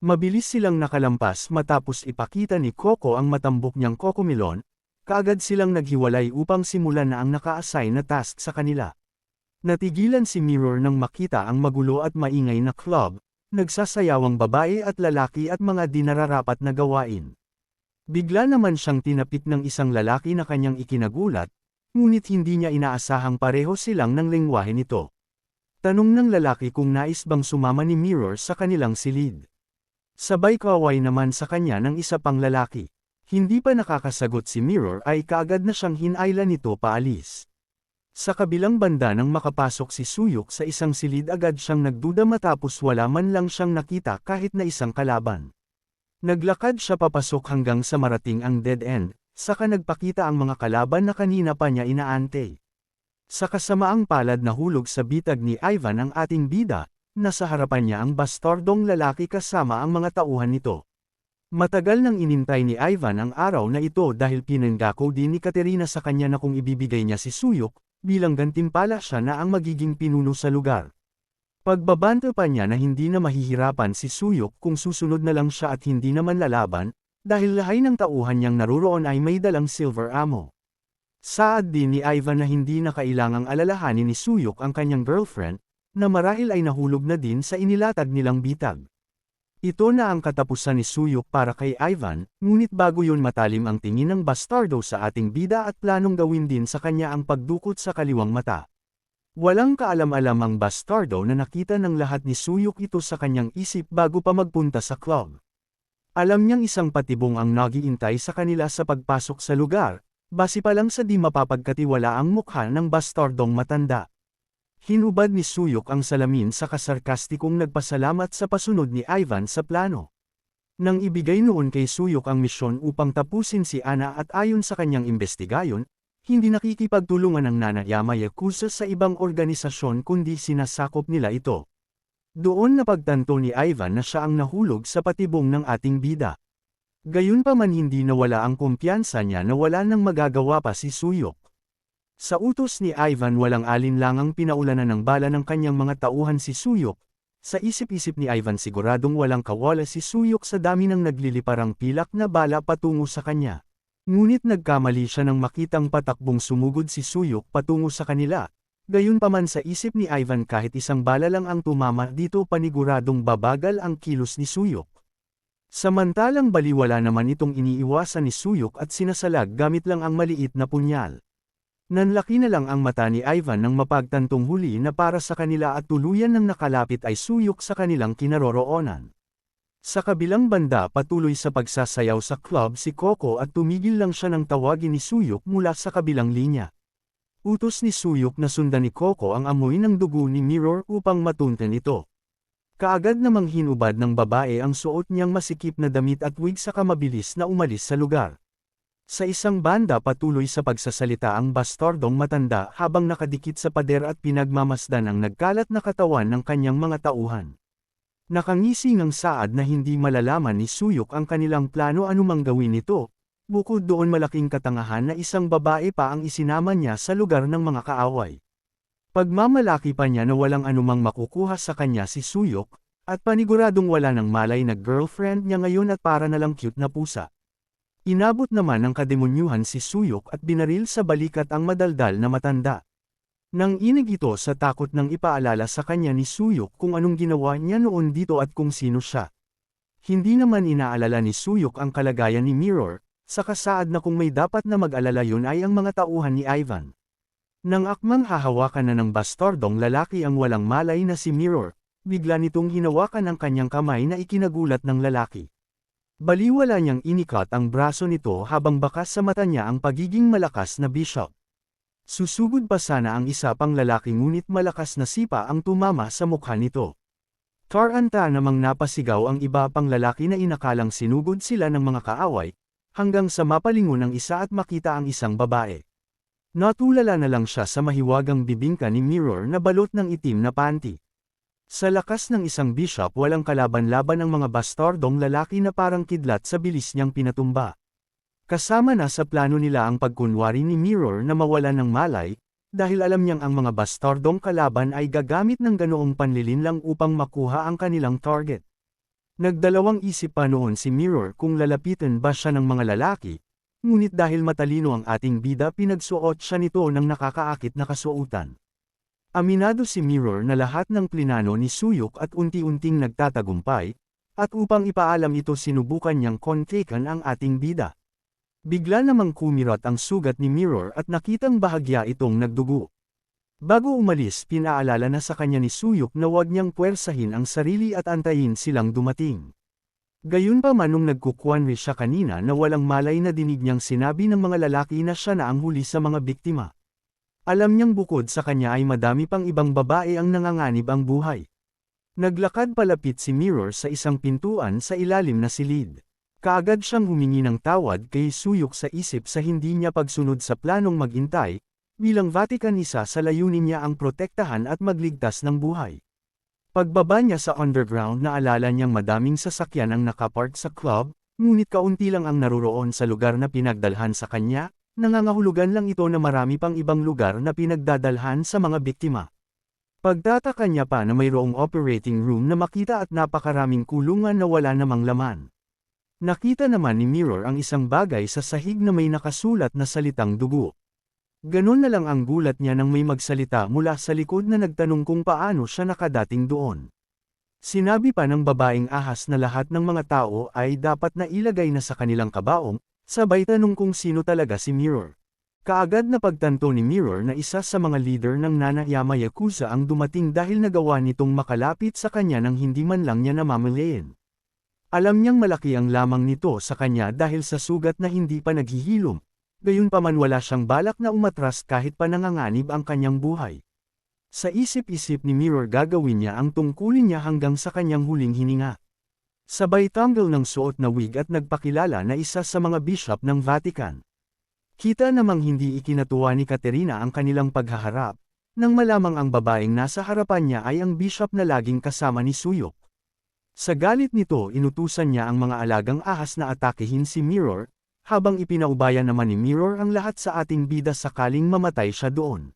Mabilis silang nakalampas matapos ipakita ni Coco ang matambok niyang kokomilon, kaagad silang naghiwalay upang simulan na ang naka-assign na task sa kanila. Natigilan si Mirror nang makita ang magulo at maingay na club, nagsasayawang babae at lalaki at mga di nararapat na gawain. Bigla naman siyang tinapik ng isang lalaki na kanyang ikinagulat, ngunit hindi niya inaasahang pareho silang ng lengwahe nito. Tanong ng lalaki kung nais bang sumama ni Mirror sa kanilang silid. Sabay kaway naman sa kanya ng isa pang lalaki. Hindi pa nakakasagot si Mirror ay kaagad na siyang hinayla nito paalis. Sa kabilang banda nang makapasok si Suyok sa isang silid, agad siyang nagduda matapos wala man lang siyang nakita kahit na isang kalaban. Naglakad siya papasok hanggang sa marating ang dead end, saka nagpakita ang mga kalaban na kanina pa niya inaantay. Sa kasamaang palad nahulog sa bitag ni Ivan ang ating bida, nasa harapan niya ang bastardong lalaki kasama ang mga tauhan nito. Matagal nang inintay ni Ivan ang araw na ito dahil pinangako din ni Katerina sa kanya na kung ibibigay niya si Suyok, bilang gantimpala siya na ang magiging pinuno sa lugar. Pagbabanto pa niya na hindi na mahihirapan si Suyok kung susunod na lang siya at hindi naman lalaban, dahil lahay ng tauhan niyang naruroon ay may dalang silver ammo. Saad din ni Ivan na hindi na kailangang alalahanin ni Suyok ang kanyang girlfriend, na marahil ay nahulog na din sa inilatag nilang bitag. Ito na ang katapusan ni Suyok para kay Ivan, ngunit bago yun matalim ang tingin ng bastardo sa ating bida at planong gawin din sa kanya ang pagdukot sa kaliwang mata. Walang kaalam-alam ang bastardo na nakita ng lahat ni Suyok ito sa kanyang isip bago pa magpunta sa club. Alam niyang isang patibong ang nagiintay sa kanila sa pagpasok sa lugar, base pa lang sa di mapapagkatiwala ang mukha ng bastardong matanda. Hinubad ni Suyok ang salamin sa kasarkastikong nagpasalamat sa pasunod ni Ivan sa plano. Nang ibigay noon kay Suyok ang misyon upang tapusin si Ana at ayon sa kanyang investigasyon, Hindi nakikipagtulungan ng Nanayama Yakuza sa ibang organisasyon kundi sinasakop nila ito. Doon napagtanto ni Ivan na siya ang nahulog sa patibong ng ating bida. Gayunpaman hindi nawala ang kumpiyansa niya na wala nang magagawa pa si Suyok. Sa utos ni Ivan walang alinlangang pinaulanan ng bala ng kanyang mga tauhan si Suyok. Sa isip-isip ni Ivan siguradong walang kawala si Suyok sa dami ng nagliliparang pilak na bala patungo sa kanya. Ngunit nagkamali siya nang makitang patakbong sumugod si Suyok patungo sa kanila. Gayunpaman sa isip ni Ivan kahit isang bala lang ang tumama dito paniguradong babagal ang kilos ni Suyok. Samantalang baliwala naman itong iniiwasan ni Suyok at sinasalag gamit lang ang maliit na punyal. Nanlaki na lang ang mata ni Ivan nang mapagtantong huli na para sa kanila at tuluyan ng nakalapit ay Suyok sa kanilang kinaroroonan. Sa kabilang banda patuloy sa pagsasayaw sa club si Coco at tumigil lang siya nang tawagin ni Suyok mula sa kabilang linya. Utos ni Suyok na sundan ni Coco ang amoy ng dugo ni Mirror upang matunten ito. Kaagad namang hinubad ng babae ang suot niyang masikip na damit at wig saka mabilis na umalis sa lugar. Sa isang banda patuloy sa pagsasalita ang bastardong matanda habang nakadikit sa pader at pinagmamasdan ang nagkalat na katawan ng kanyang mga tauhan. Nakangisi ng saad na hindi malalaman ni Suyok ang kanilang plano anumang gawin nito, bukod doon malaking katangahan na isang babae pa ang isinama niya sa lugar ng mga kaaway. Pagmamalaki pa niya na walang anumang makukuha sa kanya si Suyok, at paniguradong wala ng malay na girlfriend niya ngayon at para nalang cute na pusa. Inabot naman ng kademonyuhan si Suyok at binaril sa balikat ang madaldal na matanda. Nang inig ito sa takot nang ipaalala sa kanya ni Suyok kung anong ginawa niya noon dito at kung sino siya. Hindi naman inaalala ni Suyok ang kalagayan ni Mirror, sa kasaad na kung may dapat na mag-alala yun ay ang mga tauhan ni Ivan. Nang akmang hahawakan na ng bastardong lalaki ang walang malay na si Mirror, bigla nitong hinawakan ang kanyang kamay na ikinagulat ng lalaki. Baliwala niyang inikat ang braso nito habang bakas sa mata niya ang pagiging malakas na bishop. Susugod pa sana ang isa pang lalaki ngunit malakas na sipa ang tumama sa mukha nito. Taranta namang napasigaw ang iba pang lalaki na inakalang sinugod sila ng mga kaaway, hanggang sa mapalingon ang isa at makita ang isang babae. Natulala na lang siya sa mahiwagang bibingka ni Mirror na balot ng itim na panty. Sa lakas ng isang bishop walang kalaban-laban ang mga bastardong lalaki na parang kidlat sa bilis niyang pinatumba. Kasama na sa plano nila ang pagkunwari ni Mirror na mawala ng malay, dahil alam niyang ang mga bastardong kalaban ay gagamit ng ganoong panlilinlang upang makuha ang kanilang target. Nagdalawang isip pa noon si Mirror kung lalapitan ba siya ng mga lalaki, ngunit dahil matalino ang ating bida pinagsuot siya nito ng nakakaakit na kasuotan. Aminado si Mirror na lahat ng plinano ni Suyok at unti-unting nagtatagumpay, at upang ipaalam ito sinubukan niyang kontakan ang ating bida. Bigla namang kumirat ang sugat ni Mirror at nakitang bahagya itong nagdugo. Bago umalis pinaalala na sa kanya ni Suyok na huwag niyang puwersahin ang sarili at antayin silang dumating. Gayunpaman nung nagkukuwanri siya kanina na walang malay na dinig niyang sinabi ng mga lalaki na siya na ang huli sa mga biktima. Alam niyang bukod sa kanya ay madami pang ibang babae ang nanganganib ang buhay. Naglakad palapit si Mirror sa isang pintuan sa ilalim na silid. Kaagad siyang humingi ng tawad kay Suyok sa isip sa hindi niya pagsunod sa planong maghintay, bilang Vatican isa sa layunin niya ang protektahan at magligtas ng buhay. Pagbaba niya sa underground naalala niyang madaming sasakyan ang nakapark sa club, ngunit kaunti lang ang naroroon sa lugar na pinagdalhan sa kanya. Nangangahulugan lang ito na marami pang ibang lugar na pinagdadalhan sa mga biktima. Pagtataka niya pa na mayroong operating room na makita at napakaraming kulungan na wala namang laman. Nakita naman ni Mirror ang isang bagay sa sahig na may nakasulat na salitang dugo. Ganon na lang ang gulat niya nang may magsalita mula sa likod na nagtanong kung paano siya nakadating doon. Sinabi pa ng babaeng ahas na lahat ng mga tao ay dapat na ilagay na sa kanilang kabaong, sabay tanong kung sino talaga si Mirror. Kaagad na pagtanto ni Mirror na isa sa mga leader ng Nanayama Yakuza ang dumating dahil nagawa nitong makalapit sa kanya nang hindi man lang niya namamalayan. Alam niyang malaki ang lamang nito sa kanya dahil sa sugat na hindi pa naghihilom, gayunpaman wala siyang balak na umatras kahit pa nanganganib ang kanyang buhay. Sa isip-isip ni Mirror gagawin niya ang tungkulin niya hanggang sa kanyang huling hininga. Sabay tanggal ng suot na wig at nagpakilala na isa sa mga bishop ng Vatican. Kita namang hindi ikinatuwa ni Katerina ang kanilang paghaharap, nang malamang ang babaeng nasa harapan niya ay ang bishop na laging kasama ni Suyok. Sa galit nito inutusan niya ang mga alagang ahas na atakehin si Mirror, habang ipinaubaya naman ni Mirror ang lahat sa ating bida sakaling mamatay siya doon.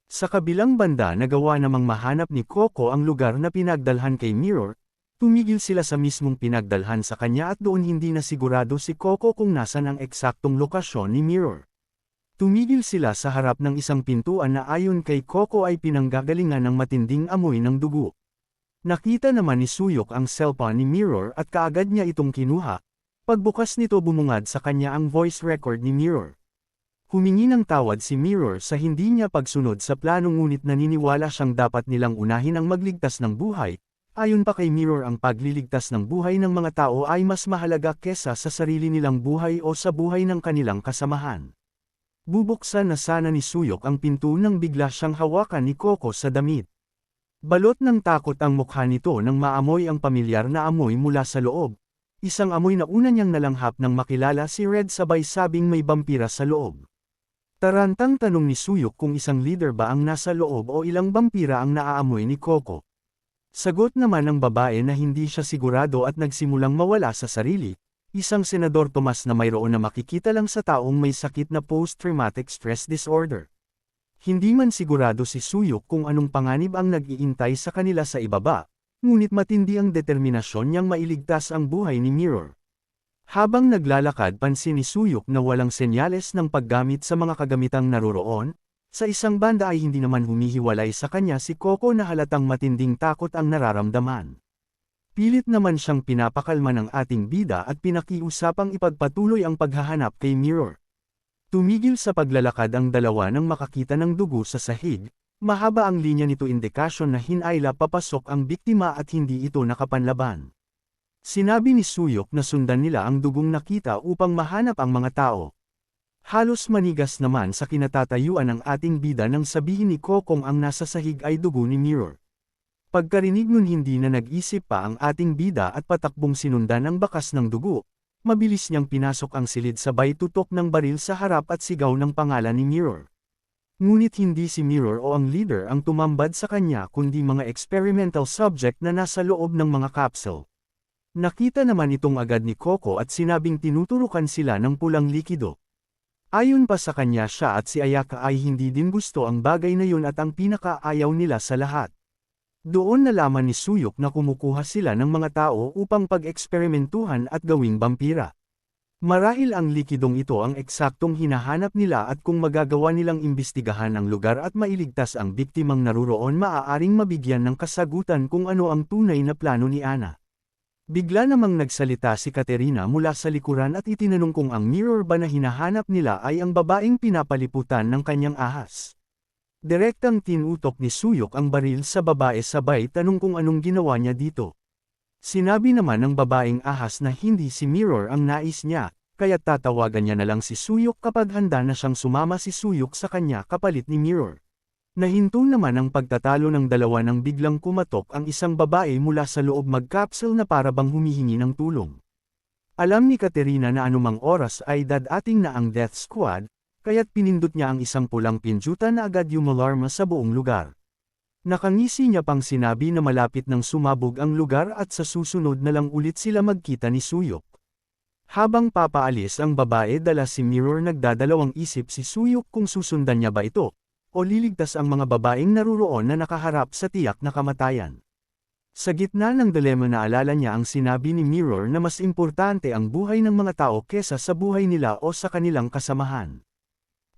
Sa kabilang banda nagawa namang mahanap ni Coco ang lugar na pinagdalhan kay Mirror, tumigil sila sa mismong pinagdalhan sa kanya at doon hindi na sigurado si Coco kung nasan ang eksaktong lokasyon ni Mirror. Tumigil sila sa harap ng isang pintuan na ayon kay Coco ay pinanggagalingan ng matinding amoy ng dugo. Nakita naman ni Suyok ang cellphone ni Mirror at kaagad niya itong kinuha. Pagbukas nito bumungad sa kanya ang voice record ni Mirror. Humingi ng tawad si Mirror sa hindi niya pagsunod sa plano ngunit naniniwala siyang dapat nilang unahin ang magligtas ng buhay. Ayon pa kay Mirror ang pagliligtas ng buhay ng mga tao ay mas mahalaga kesa sa sarili nilang buhay o sa buhay ng kanilang kasamahan. Bubuksan na sana ni Suyok ang pinto nang bigla siyang hawakan ni Coco sa damit. Balot ng takot ang mukha nito nang maamoy ang pamilyar na amoy mula sa loob. Isang amoy na una niyang nalanghap nang makilala si Red sabay sabing may bampira sa loob. Tarantang tanong ni Suyok kung isang leader ba ang nasa loob o ilang bampira ang naaamoy ni Coco. Sagot naman ng babae na hindi siya sigurado at nagsimulang mawala sa sarili. Isang senador Tomas na mayroon na makikita lang sa taong may sakit na post-traumatic stress disorder. Hindi man sigurado si Suyok kung anong panganib ang nag-iintay sa kanila sa ibaba, ngunit matindi ang determinasyon niyang mailigtas ang buhay ni Mirror. Habang naglalakad pansin ni Suyok na walang senyales ng paggamit sa mga kagamitang naroroon, sa isang banda ay hindi naman humihiwalay sa kanya si Coco na halatang matinding takot ang nararamdaman. Pilit naman siyang pinapakalma ng ating bida at pinakiusapang ipagpatuloy ang paghahanap kay Mirror. Tumigil sa paglalakad ang dalawa nang makakita ng dugo sa sahig, mahaba ang linya nito indikasyon na hinaila papasok ang biktima at hindi ito nakapanlaban. Sinabi ni Suyok na sundan nila ang dugong nakita upang mahanap ang mga tao. Halos manigas naman sa kinatatayuan ng ating bida nang sabihin ni Kokong ang nasa sahig ay dugo ni Mirror. Pagkarinig nun hindi na nag-isip pa ang ating bida at patakbong sinundan ang bakas ng dugo. Mabilis niyang pinasok ang silid sabay tutok ng baril sa harap at sigaw ng pangalan ni Mirror. Ngunit hindi si Mirror o ang leader ang tumambad sa kanya kundi mga experimental subject na nasa loob ng mga capsule. Nakita naman itong agad ni Coco at sinabing tinuturukan sila ng pulang likido. Ayon pa sa kanya siya at si Ayaka ay hindi din gusto ang bagay na yun at ang pinakaayaw nila sa lahat. Doon nalaman ni Suyok na kumukuha sila ng mga tao upang pag-eksperimentuhan at gawing bampira. Marahil ang likidong ito ang eksaktong hinahanap nila at kung magagawa nilang imbestigahan ang lugar at mailigtas ang biktimang naruroon maaaring mabigyan ng kasagutan kung ano ang tunay na plano ni Ana. Bigla namang nagsalita si Katerina mula sa likuran at itinanong kung ang Mirror ba na hinahanap nila ay ang babaeng pinapaliputan ng kanyang ahas. Direktang tinutok ni Suyok ang baril sa babae sabay tanong kung anong ginawa niya dito. Sinabi naman ng babaeng ahas na hindi si Mirror ang nais niya, kaya tatawagan niya na lang si Suyok kapag handa na siyang sumama si Suyok sa kanya kapalit ni Mirror. Nahinto naman ang pagtatalo ng dalawa nang biglang kumatok ang isang babae mula sa loob mag-capsule na para bang humihingi ng tulong. Alam ni Katerina na anumang oras ay dadating na ang death squad, kaya't pinindot niya ang isang pulang pinjutan na agad yumalarma sa buong lugar. Nakangisi niya pang sinabi na malapit nang sumabog ang lugar at sa susunod na lang ulit sila magkita ni Suyok. Habang papaalis ang babae dala si Mirror nagdadalawang isip si Suyok kung susundan niya ba ito, o liligtas ang mga babaeng naruroon na nakaharap sa tiyak na kamatayan. Sa gitna ng dilema naalala niya ang sinabi ni Mirror na mas importante ang buhay ng mga tao kesa sa buhay nila o sa kanilang kasamahan.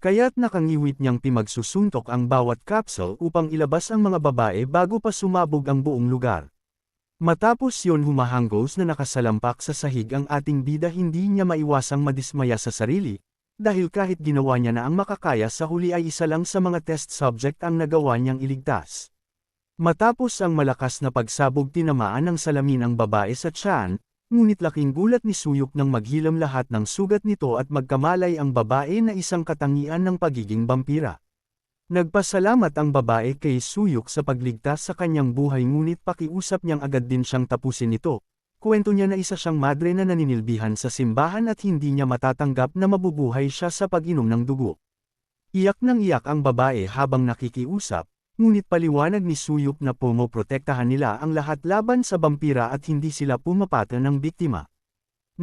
Kaya't nakangiwit niyang pinagsusuntok ang bawat capsule upang ilabas ang mga babae bago pa sumabog ang buong lugar. Matapos yon humahanggos na nakasalampak sa sahig ang ating bida hindi niya maiwasang madismaya sa sarili, dahil kahit ginawa niya na ang makakaya sa huli ay isa lang sa mga test subject ang nagawa niyang iligtas. Matapos ang malakas na pagsabog tinamaan ng salamin ang babae sa tiyan, ngunit laking gulat ni Suyok nang maghilam lahat ng sugat nito at magkamalay ang babae na isang katangian ng pagiging bampira. Nagpasalamat ang babae kay Suyok sa pagligtas sa kanyang buhay ngunit pakiusap niyang agad din siyang tapusin ito, Kwento niya na isa siyang madre na naninilbihan sa simbahan at hindi niya matatanggap na mabubuhay siya sa pag-inom ng dugo. Iyak ng iyak ang babae habang nakikiusap, ngunit paliwanag ni Suyok na pumoprotektahan nila ang lahat laban sa vampira at hindi sila pumapatol ng biktima.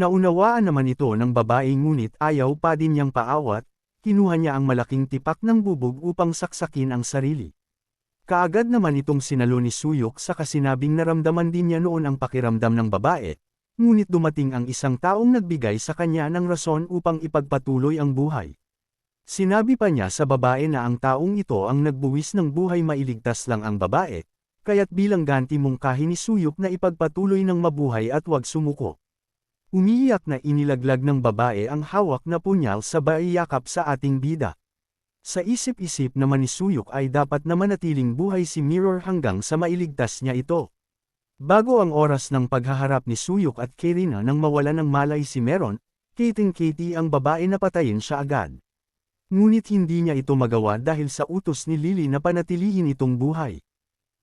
Naunawaan naman ito ng babae ngunit ayaw pa din niyang paawat, kinuha niya ang malaking tipak ng bubog upang saksakin ang sarili. Kaagad naman itong sinalo ni Suyok sa kasinabing naramdaman din niya noon ang pakiramdam ng babae, ngunit dumating ang isang taong nagbigay sa kanya ng rason upang ipagpatuloy ang buhay. Sinabi pa niya sa babae na ang taong ito ang nagbuwis ng buhay mailigtas lang ang babae, kaya't bilang ganti mungkahi ni Suyok na ipagpatuloy ng mabuhay at wag sumuko. Umiiyak na inilaglag ng babae ang hawak na punyal sa yakap sa ating bida. Sa isip-isip naman ni Suyok ay dapat na manatiling buhay si Mirror hanggang sa mailigtas niya ito. Bago ang oras ng paghaharap ni Suyok at Katerina nang mawala ng malay si Meron, Katie ang babae na patayin siya agad. Ngunit hindi niya ito magawa dahil sa utos ni Lily na panatilihin itong buhay.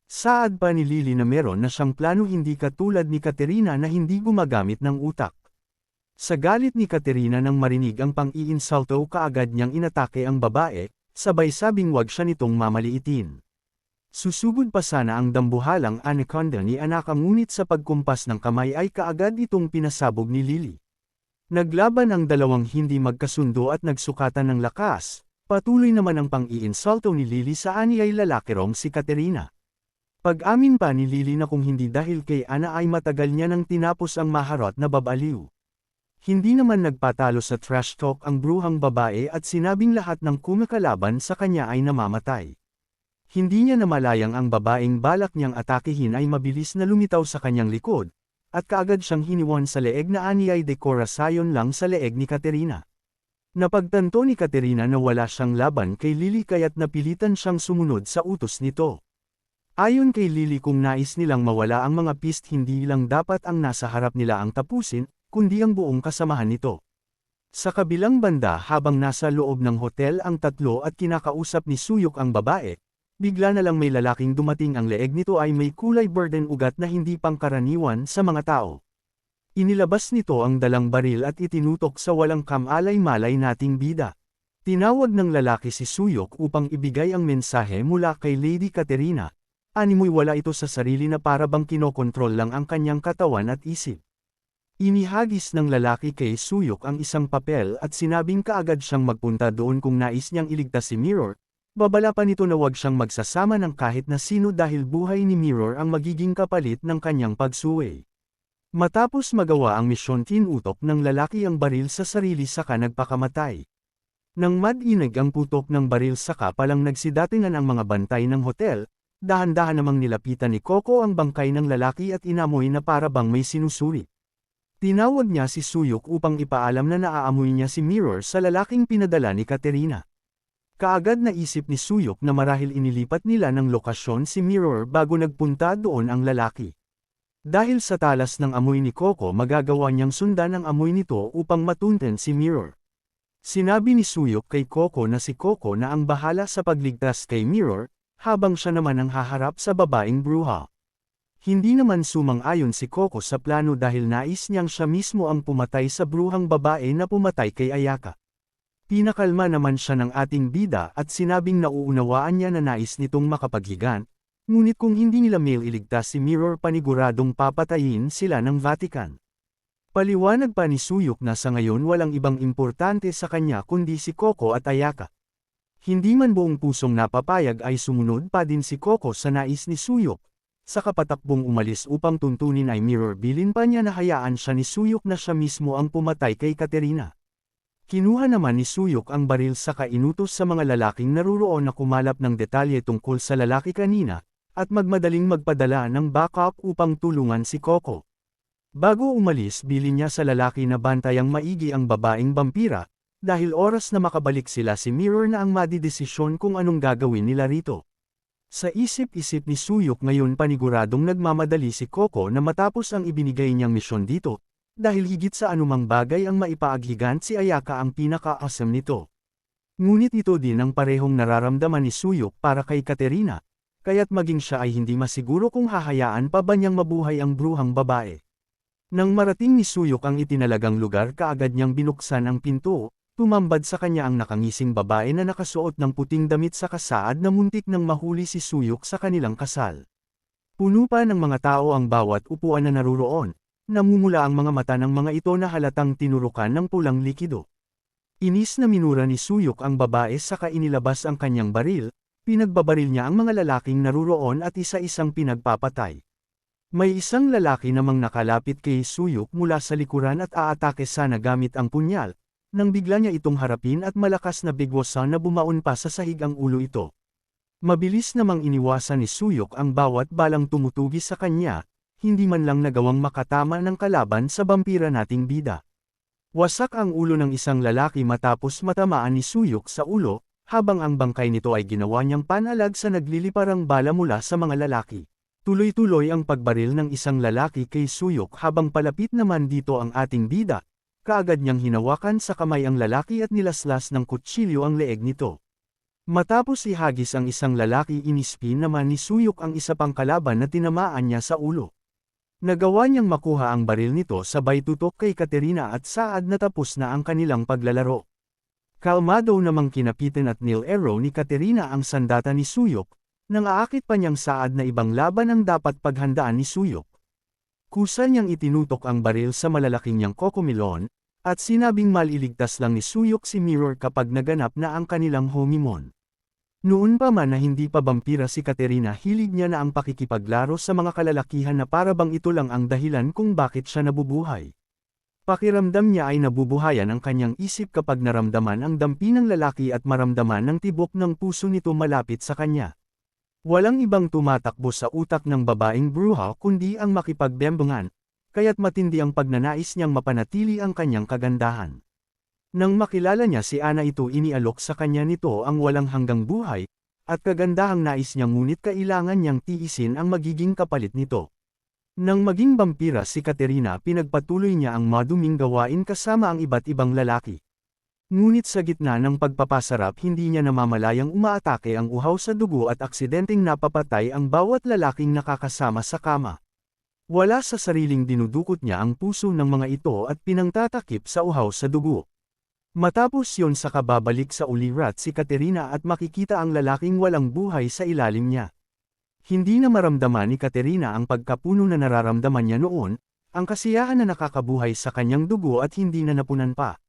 Saad pa ni Lily na meron na siyang plano hindi katulad ni Katerina na hindi gumagamit ng utak. Sa galit ni Katerina nang marinig ang pang-iinsulto kaagad niyang inatake ang babae, sabay sabing wag siya nitong mamaliitin. Susugod pa sana ang dambuhalang anaconda ni Anaka ngunit sa pagkumpas ng kamay ay kaagad itong pinasabog ni Lily. Naglaban ang dalawang hindi magkasundo at nagsukatan ng lakas, patuloy naman ang pang-iinsulto ni Lily sa ani ay lalakirong si Katerina. Pag-amin pa ni Lily na kung hindi dahil kay Ana ay matagal niya nang tinapos ang maharot na babaliw. Hindi naman nagpatalo sa trash talk ang bruhang babae at sinabing lahat ng kumakalaban sa kanya ay namamatay. Hindi niya namalayang ang babaeng balak niyang atakihin ay mabilis na lumitaw sa kanyang likod, at kaagad siyang hiniwan sa leeg na ani ay dekorasyon lang sa leeg ni Katerina. Napagtanto ni Katerina na wala siyang laban kay Lily kaya't napilitan siyang sumunod sa utos nito. Ayon kay Lily kung nais nilang mawala ang mga pist hindi lang dapat ang nasa harap nila ang tapusin, kundi ang buong kasamahan nito. Sa kabilang banda habang nasa loob ng hotel ang tatlo at kinakausap ni Suyok ang babae, bigla na lang may lalaking dumating ang leeg nito ay may kulay burden ugat na hindi pangkaraniwan sa mga tao. Inilabas nito ang dalang baril at itinutok sa walang kamalay-malay nating bida. Tinawag ng lalaki si Suyok upang ibigay ang mensahe mula kay Lady Katerina. Animoy wala ito sa sarili na para bang kinokontrol lang ang kanyang katawan at isip. Inihagis ng lalaki kay Suyok ang isang papel at sinabing kaagad siyang magpunta doon kung nais niyang iligtas si Mirror, babala pa nito na wag siyang magsasama ng kahit na sino dahil buhay ni Mirror ang magiging kapalit ng kanyang pagsuway. Matapos magawa ang misyon tinutok ng lalaki ang baril sa sarili saka nagpakamatay. Nang madinig ang putok ng baril saka palang nagsidatingan ang mga bantay ng hotel, dahan-dahan namang nilapitan ni Coco ang bangkay ng lalaki at inamoy na para bang may sinusuri. Tinawag niya si Suyok upang ipaalam na naaamoy niya si Mirror sa lalaking pinadala ni Katerina. Kaagad naisip ni Suyok na marahil inilipat nila ng lokasyon si Mirror bago nagpunta doon ang lalaki. Dahil sa talas ng amoy ni Coco magagawa niyang sundan ang amoy nito upang matunten si Mirror. Sinabi ni Suyok kay Coco na si Coco na ang bahala sa pagligtas kay Mirror, habang siya naman ang haharap sa babaeng bruha. Hindi naman sumang-ayon si Coco sa plano dahil nais niyang siya mismo ang pumatay sa bruhang babae na pumatay kay Ayaka. Pinakalma naman siya ng ating bida at sinabing nauunawaan niya na nais nitong makapaghigan, ngunit kung hindi nila iligtas si Mirror paniguradong papatayin sila ng Vatican. Paliwanag pa ni Suyok na sa ngayon walang ibang importante sa kanya kundi si Coco at Ayaka. Hindi man buong pusong napapayag ay sumunod pa din si Coco sa nais ni Suyok. Sa kapatakbong umalis upang tuntunin ay Mirror bilin pa niya na hayaan siya ni Suyok na siya mismo ang pumatay kay Katerina. Kinuha naman ni Suyok ang baril saka inutos sa mga lalaking naruroon na kumalap ng detalye tungkol sa lalaki kanina, at magmadaling magpadala ng backup upang tulungan si Coco. Bago umalis bilin niya sa lalaki na bantayang maigi ang babaeng vampira, dahil oras na makabalik sila si Mirror na ang madidesisyon kung anong gagawin nila rito. Sa isip-isip ni Suyok ngayon paniguradong nagmamadali si Coco na matapos ang ibinigay niyang misyon dito, dahil higit sa anumang bagay ang maipaaghigan si Ayaka ang pinaka-awesome nito. Ngunit ito din ang parehong nararamdaman ni Suyok para kay Katerina, kaya't maging siya ay hindi masiguro kung hahayaan pa ba niyang mabuhay ang bruhang babae. Nang marating ni Suyok ang itinalagang lugar kaagad niyang binuksan ang pinto, tumambad sa kanya ang nakangising babae na nakasuot ng puting damit sa kasaad na muntik nang mahuli si Suyok sa kanilang kasal. Puno pa ng mga tao ang bawat upuan na naruroon, namumula ang mga mata ng mga ito na halatang tinurukan ng pulang likido. Inis na minura ni Suyok ang babae saka inilabas ang kanyang baril, pinagbabaril niya ang mga lalaking naruroon at isa-isang pinagpapatay. May isang lalaki namang nakalapit kay Suyok mula sa likuran at aatake sana gamit ang punyal, nang bigla niya itong harapin at malakas na bigwasan na bumaon pa sa sahig ang ulo ito. Mabilis namang iniwasan ni Suyok ang bawat balang tumutugi sa kanya, hindi man lang nagawang makatama ng kalaban sa vampira nating bida. Wasak ang ulo ng isang lalaki matapos matamaan ni Suyok sa ulo, habang ang bangkay nito ay ginawa niyang panalag sa nagliliparang bala mula sa mga lalaki. Tuloy-tuloy ang pagbaril ng isang lalaki kay Suyok habang palapit naman dito ang ating bida. Kaagad niyang hinawakan sa kamay ang lalaki at nilaslas ng kutsilyo ang leeg nito. Matapos ihagis ang isang lalaki, inispin naman ni Suyok ang isa pang kalaban na tinamaan niya sa ulo. Nagawa niyang makuha ang baril nito sabay tutok kay Katerina at saad na tapos na ang kanilang paglalaro. Kalmado namang kinapitan at nil-arrow ni Katerina ang sandata ni Suyok, nang aakit pa niyang saad na ibang laban ang dapat paghandaan ni Suyok. Kusa niyang itinutok ang baril sa malalaking niyang kokomilon, at sinabing maliligtas lang ni Suyok si Mirror kapag naganap na ang kanilang homimon. Noon pa man na hindi pa vampira si Katerina, hilig niya na ang pakikipaglaro sa mga kalalakihan na para bang ito lang ang dahilan kung bakit siya nabubuhay. Pakiramdam niya ay nabubuhayan ang kanyang isip kapag naramdaman ang dampi ng lalaki at maramdaman ng tibok ng puso nito malapit sa kanya. Walang ibang tumatakbo sa utak ng babaeng bruha kundi ang makipagbembungan, kaya't matindi ang pagnanais niyang mapanatili ang kanyang kagandahan. Nang makilala niya si Ana, ito inialok sa kanya nito ang walang hanggang buhay, at kagandahang nais niya, ngunit kailangan niyang tiisin ang magiging kapalit nito. Nang maging vampira si Katerina, pinagpatuloy niya ang maduming gawain kasama ang iba't ibang lalaki. Ngunit sa gitna ng pagpapasarap, hindi niya namamalayang umaatake ang uhaw sa dugo at aksidenteng napapatay ang bawat lalaking nakakasama sa kama. Wala sa sariling dinudukot niya ang puso ng mga ito at pinangtatakip sa uhaw sa dugo. Matapos yon, saka babalik sa ulirat si Katerina at makikita ang lalaking walang buhay sa ilalim niya. Hindi na maramdaman ni Katerina ang pagkapuno na nararamdaman niya noon, ang kasiyahan na nakakabuhay sa kanyang dugo at hindi na napunan pa.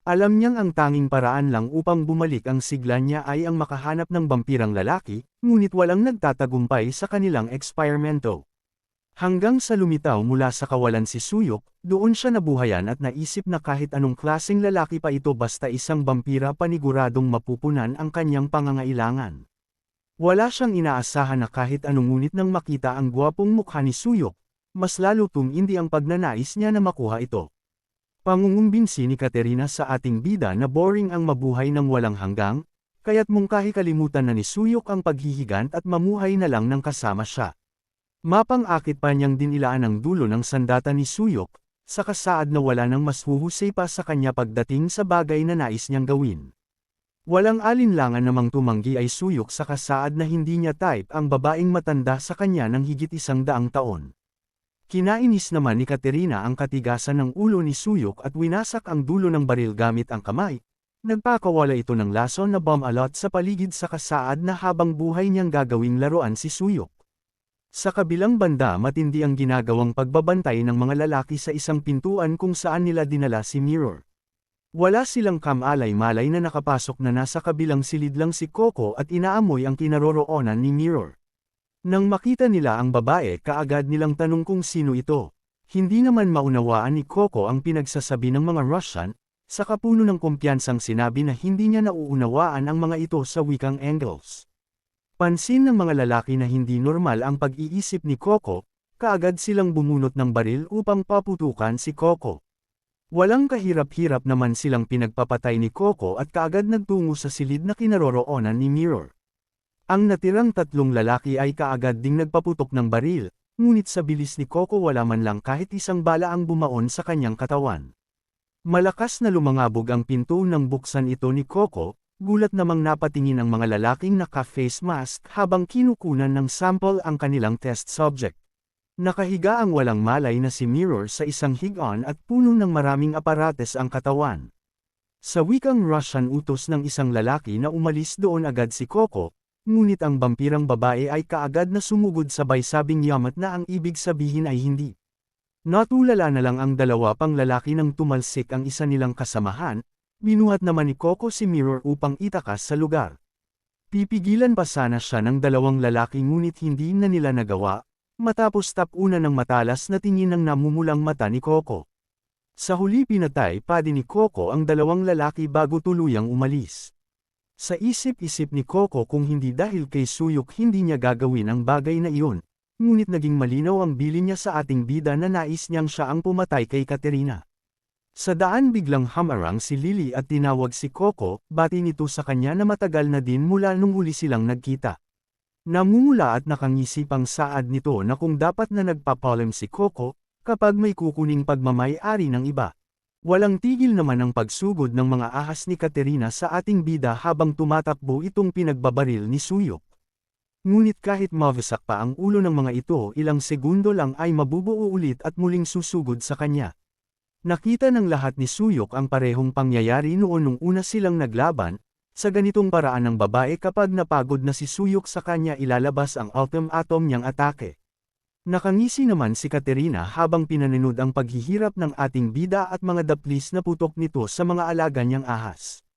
Alam niyang ang tanging paraan lang upang bumalik ang sigla niya ay ang makahanap ng vampirang lalaki, ngunit walang nagtatagumpay sa kanilang eksperimento. Hanggang sa lumitaw mula sa kawalan si Suyok, doon siya nabuhayan at naisip na kahit anong klaseng lalaki pa ito basta isang vampira, paniguradong mapupunan ang kanyang pangangailangan. Wala siyang inaasahan na kahit anong, ngunit nang makita ang gwapong mukha ni Suyok, mas lalo tumindi ang pagnanais niya na makuha ito. Pangungumbinsi ni Katerina sa ating bida na boring ang mabuhay ng walang hanggang, kaya't mungkahi kalimutan na ni Suyok ang paghihigant at mamuhay na lang ng kasama siya. Mapang-akit pa niyang dinilaan ang dulo ng sandata ni Suyok, sa kasaad na wala nang mas huhusay pa sa kanya pagdating sa bagay na nais niyang gawin. Walang alinlangan namang tumanggi ay Suyok sa kasaad na hindi niya type ang babaeng matanda sa kanya ng higit 100 taon. Kinainis naman ni Katerina ang katigasan ng ulo ni Suyok at winasak ang dulo ng baril gamit ang kamay. Nagpakawala ito ng lason na bomb-alot sa paligid sa kasaad na habang buhay niyang gagawing laruan si Suyok. Sa kabilang banda, matindi ang ginagawang pagbabantay ng mga lalaki sa isang pintuan kung saan nila dinala si Mirror. Wala silang kamalay-malay na nakapasok na nasa kabilang silid lang si Coco at inaamoy ang kinaroroonan ni Mirror. Nang makita nila ang babae, kaagad nilang tanong kung sino ito. Hindi naman maunawaan ni Coco ang pinagsasabi ng mga Russian, sa kapuno ng kumpiyansang sinabi na hindi niya nauunawaan ang mga ito sa wikang Engels. Pansin ng mga lalaki na hindi normal ang pag-iisip ni Coco, kaagad silang bumunot ng baril upang paputukan si Coco. Walang kahirap-hirap naman silang pinagpapatay ni Coco at kaagad nagtungo sa silid na kinaroroonan ni Mirror. Ang natirang 3 lalaki ay kaagad ding nagpaputok ng baril, ngunit sa bilis ni Coco wala man lang kahit isang bala ang bumaon sa kanyang katawan. Malakas na lumangabog ang pinto nang buksan ito ni Coco, gulat namang napatingin ang mga lalaking naka-face mask habang kinukunan ng sample ang kanilang test subject. Nakahiga ang walang malay na si Mirror sa isang higaan at puno ng maraming aparates ang katawan. Sa wikang Russian utos ng isang lalaki na umalis doon agad si Coco, ngunit ang vampirang babae ay kaagad na sumugod sabay sabing yamat na ang ibig sabihin ay hindi. Natulala na lang ang dalawa pang lalaki nang tumalsik ang isa nilang kasamahan, binuhat naman ni Coco si Mirror upang itakas sa lugar. Pipigilan pa sana siya ng dalawang lalaki ngunit hindi na nila nagawa, matapos tapunan ng matalas na tingin ng namumulang mata ni Coco. Sa huli pinatay pa din ni Coco ang dalawang lalaki bago tuluyang umalis. Sa isip-isip ni Coco kung hindi dahil kay Suyok hindi niya gagawin ang bagay na iyon, ngunit naging malinaw ang bilin niya sa ating bida na nais niyang siya ang pumatay kay Katerina. Sa daan biglang hamarang si Lily at tinawag si Coco, bati nito sa kanya na matagal na din mula nung huli silang nagkita. Namumula at nakangisipang saad nito na kung dapat na nagpapalem si Coco, kapag may kukuning pagmamay-ari ng iba. Walang tigil naman ang pagsugod ng mga ahas ni Katerina sa ating bida habang tumatakbo itong pinagbabaril ni Suyok. Ngunit kahit mawasak pa ang ulo ng mga ito ilang segundo lang ay mabubuo ulit at muling susugod sa kanya. Nakita ng lahat ni Suyok ang parehong pangyayari noon nung una silang naglaban. Sa ganitong paraan ng babae kapag napagod na si Suyok sa kanya ilalabas ang ultimatum niyang atake. Nakangisi naman si Katerina habang pinaninud ang paghihirap ng ating bida at mga daplis na putok nito sa mga alaga niyang ahas.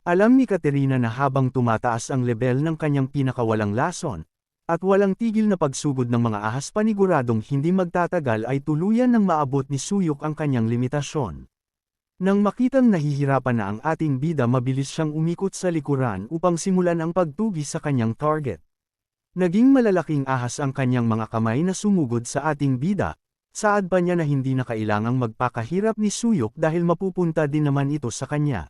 Alam ni Katerina na habang tumataas ang level ng kanyang pinakawalang lason, at walang tigil na pagsugod ng mga ahas paniguradong hindi magtatagal ay tuluyan ng maabot ni Suyok ang kanyang limitasyon. Nang makitang nahihirapan na ang ating bida mabilis siyang umikot sa likuran upang simulan ang pagtugi sa kanyang target. Naging malalaking ahas ang kanyang mga kamay na sumugod sa ating bida, saad pa niya na hindi na kailangang magpakahirap ni Suyok dahil mapupunta din naman ito sa kanya.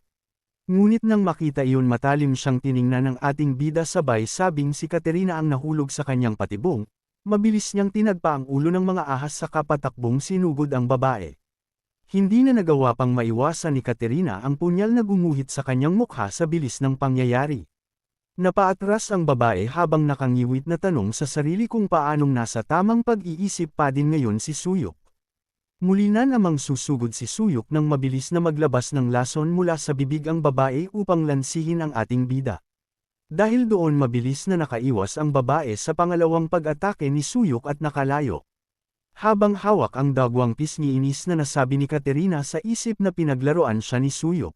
Ngunit nang makita iyon matalim siyang tiningnan ng ating bida sabay sabing si Katerina ang nahulog sa kanyang patibong, mabilis niyang tinagpa ang ulo ng mga ahas sa kapatakbong sinugod ang babae. Hindi na nagawa pang maiwasan ni Katerina ang punyal na gumuhit sa kanyang mukha sa bilis ng pangyayari. Napaatras ang babae habang nakangiwit na tanong sa sarili kung paanong nasa tamang pag-iisip pa din ngayon si Suyok. Muli na namang susugod si Suyok nang mabilis na maglabas ng lason mula sa bibig ang babae upang lansihin ang ating bida. Dahil doon mabilis na nakaiwas ang babae sa pangalawang pag-atake ni Suyok at nakalayo. Habang hawak ang dagwang pisngi inis na nasabi ni Katerina sa isip na pinaglaruan siya ni Suyok.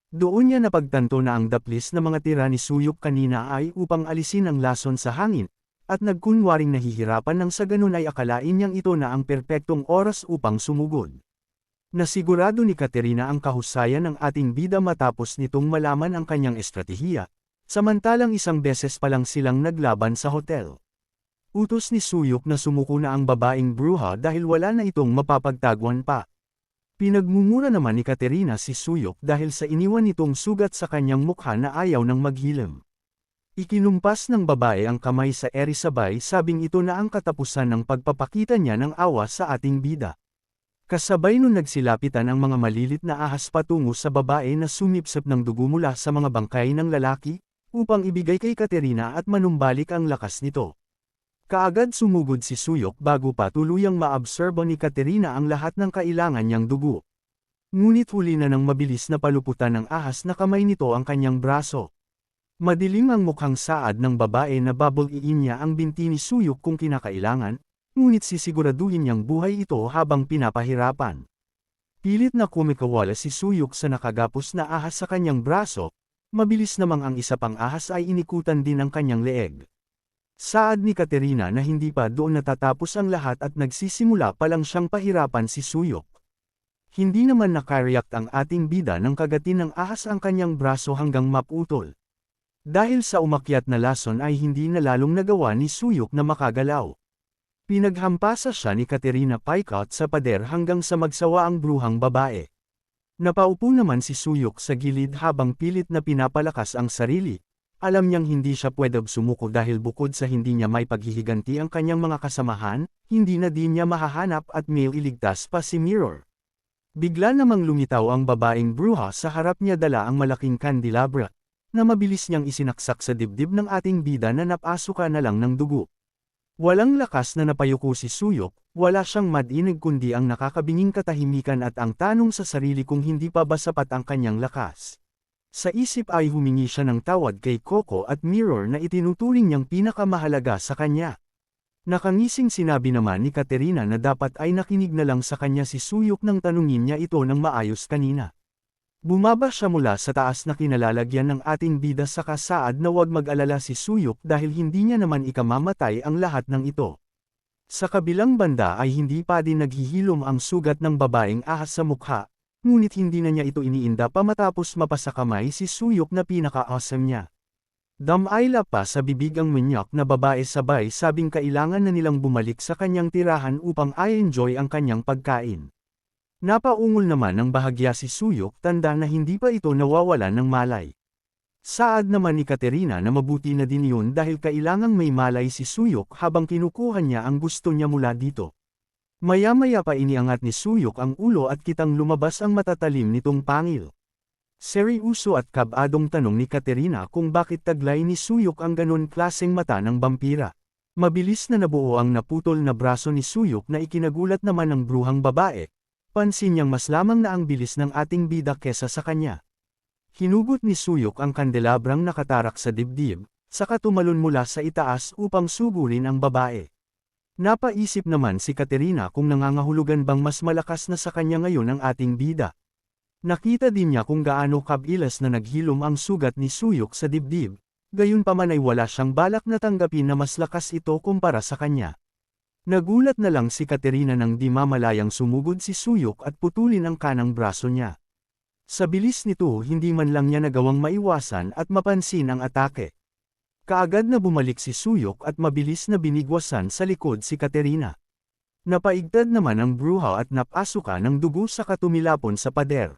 Doon niya napagtanto na ang daplis na mga tira ni Suyok kanina ay upang alisin ang lason sa hangin, at nagkunwaring nahihirapan nang sa ganun ay akalain niyang ito na ang perpektong oras upang sumugod. Nasigurado ni Katerina ang kahusayan ng ating bida matapos nitong malaman ang kanyang estratehiya, samantalang isang beses pa lang silang naglaban sa hotel. Utos ni Suyok na sumuko na ang babaeng bruha dahil wala na itong mapapagtaguan pa. Pinagmumura naman ni Katerina si Suyok dahil sa iniwan nitong sugat sa kanyang mukha na ayaw nang maghilom. Ikinumpas ng babae ang kamay sa eri sabay sabing ito na ang katapusan ng pagpapakita niya ng awa sa ating bida. Kasabay nun nagsilapitan ang mga malilit na ahas patungo sa babae na sumipsip ng dugo mula sa mga bangkay ng lalaki, upang ibigay kay Katerina at manumbalik ang lakas nito. Kaagad sumugod si Suyok bago pa tuluyang maabsorbo ni Katerina ang lahat ng kailangan niyang dugo. Ngunit huli na ng mabilis na paluputan ng ahas na kamay nito ang kanyang braso. Madilim ang mukhang saad ng babae na babol-iin niya ang binti ni Suyok kung kinakailangan, ngunit sisiguraduhin niyang buhay ito habang pinapahirapan. Pilit na kumikawala si Suyok sa nakagapos na ahas sa kanyang braso, mabilis namang ang isa pang ahas ay inikutan din ang kanyang leeg. Saad ni Katerina na hindi pa doon natatapos ang lahat at nagsisimula pa lang siyang pahirapan si Suyok. Hindi naman nakareact ang ating bida nang kagatin ng ahas ang kanyang braso hanggang maputol. Dahil sa umakyat na lason ay hindi na lalong nagawa ni Suyok na makagalaw. Pinaghampasa siya ni Katerina Paikot sa pader hanggang sa magsawa ang bruhang babae. Napaupo naman si Suyok sa gilid habang pilit na pinapalakas ang sarili. Alam niyang hindi siya pwedeng sumuko dahil bukod sa hindi niya may paghihiganti ang kanyang mga kasamahan, hindi na din niya mahahanap at may iligtas pa si Mirror. Bigla namang lumitaw ang babaeng bruha sa harap niya dala ang malaking kandelabra, na mabilis niyang isinaksak sa dibdib ng ating bida na napasuka na lang ng dugo. Walang lakas na napayuko si Suyok, wala siyang madinig kundi ang nakakabinging katahimikan at ang tanong sa sarili kung hindi pa ba sapat ang kanyang lakas. Sa isip ay humingi siya ng tawad kay Coco at Mirror na itinuturing niyang pinakamahalaga sa kanya. Nakangising sinabi naman ni Katerina na dapat ay nakinig na lang sa kanya si Suyok nang tanungin niya ito ng maayos kanina. Bumaba siya mula sa taas na kinalalagyan ng ating bida sa kasaad na huwag mag-alala si Suyok dahil hindi niya naman ikamamatay ang lahat ng ito. Sa kabilang banda ay hindi pa din naghihilom ang sugat ng babaeng ahas sa mukha, ngunit hindi na niya ito iniinda pa matapos mapasa kamay si Suyok na pinaka-awesome niya. Damayla pa sa bibig ang manyak na babae sabay sabing kailangan na nilang bumalik sa kanyang tirahan upang i-enjoy ang kanyang pagkain. Napaungol naman ng bahagya si Suyok tanda na hindi pa ito nawawalan ng malay. Saad naman ni Katerina na mabuti na din yun dahil kailangang may malay si Suyok habang kinukuha niya ang gusto niya mula dito. Maya-maya pa iniangat ni Suyok ang ulo at kitang lumabas ang matatalim nitong pangil. Seryoso at kabadong tanong ni Katerina kung bakit taglay ni Suyok ang ganon klaseng mata ng vampira. Mabilis na nabuo ang naputol na braso ni Suyok na ikinagulat naman ng bruhang babae. Pansin niyang mas lamang na ang bilis ng ating bida kesa sa kanya. Hinugot ni Suyok ang kandelabrang nakatarak sa dibdib, saka tumalon mula sa itaas upang sugurin ang babae. Napaisip naman si Katerina kung nangangahulugan bang mas malakas na sa kanya ngayon ang ating bida. Nakita din niya kung gaano kabilas na naghilom ang sugat ni Suyok sa dibdib, gayunpaman ay wala siyang balak na tanggapin na mas lakas ito kumpara sa kanya. Nagulat na lang si Katerina nang di mamalayang sumugod si Suyok at putulin ang kanang braso niya. Sa bilis nito hindi man lang niya nagawang maiwasan at mapansin ang atake. Kaagad na bumalik si Suyok at mabilis na binigwasan sa likod si Katerina. Napaigtad naman ang bruha at napasuka ng dugo sa katumilapon sa pader.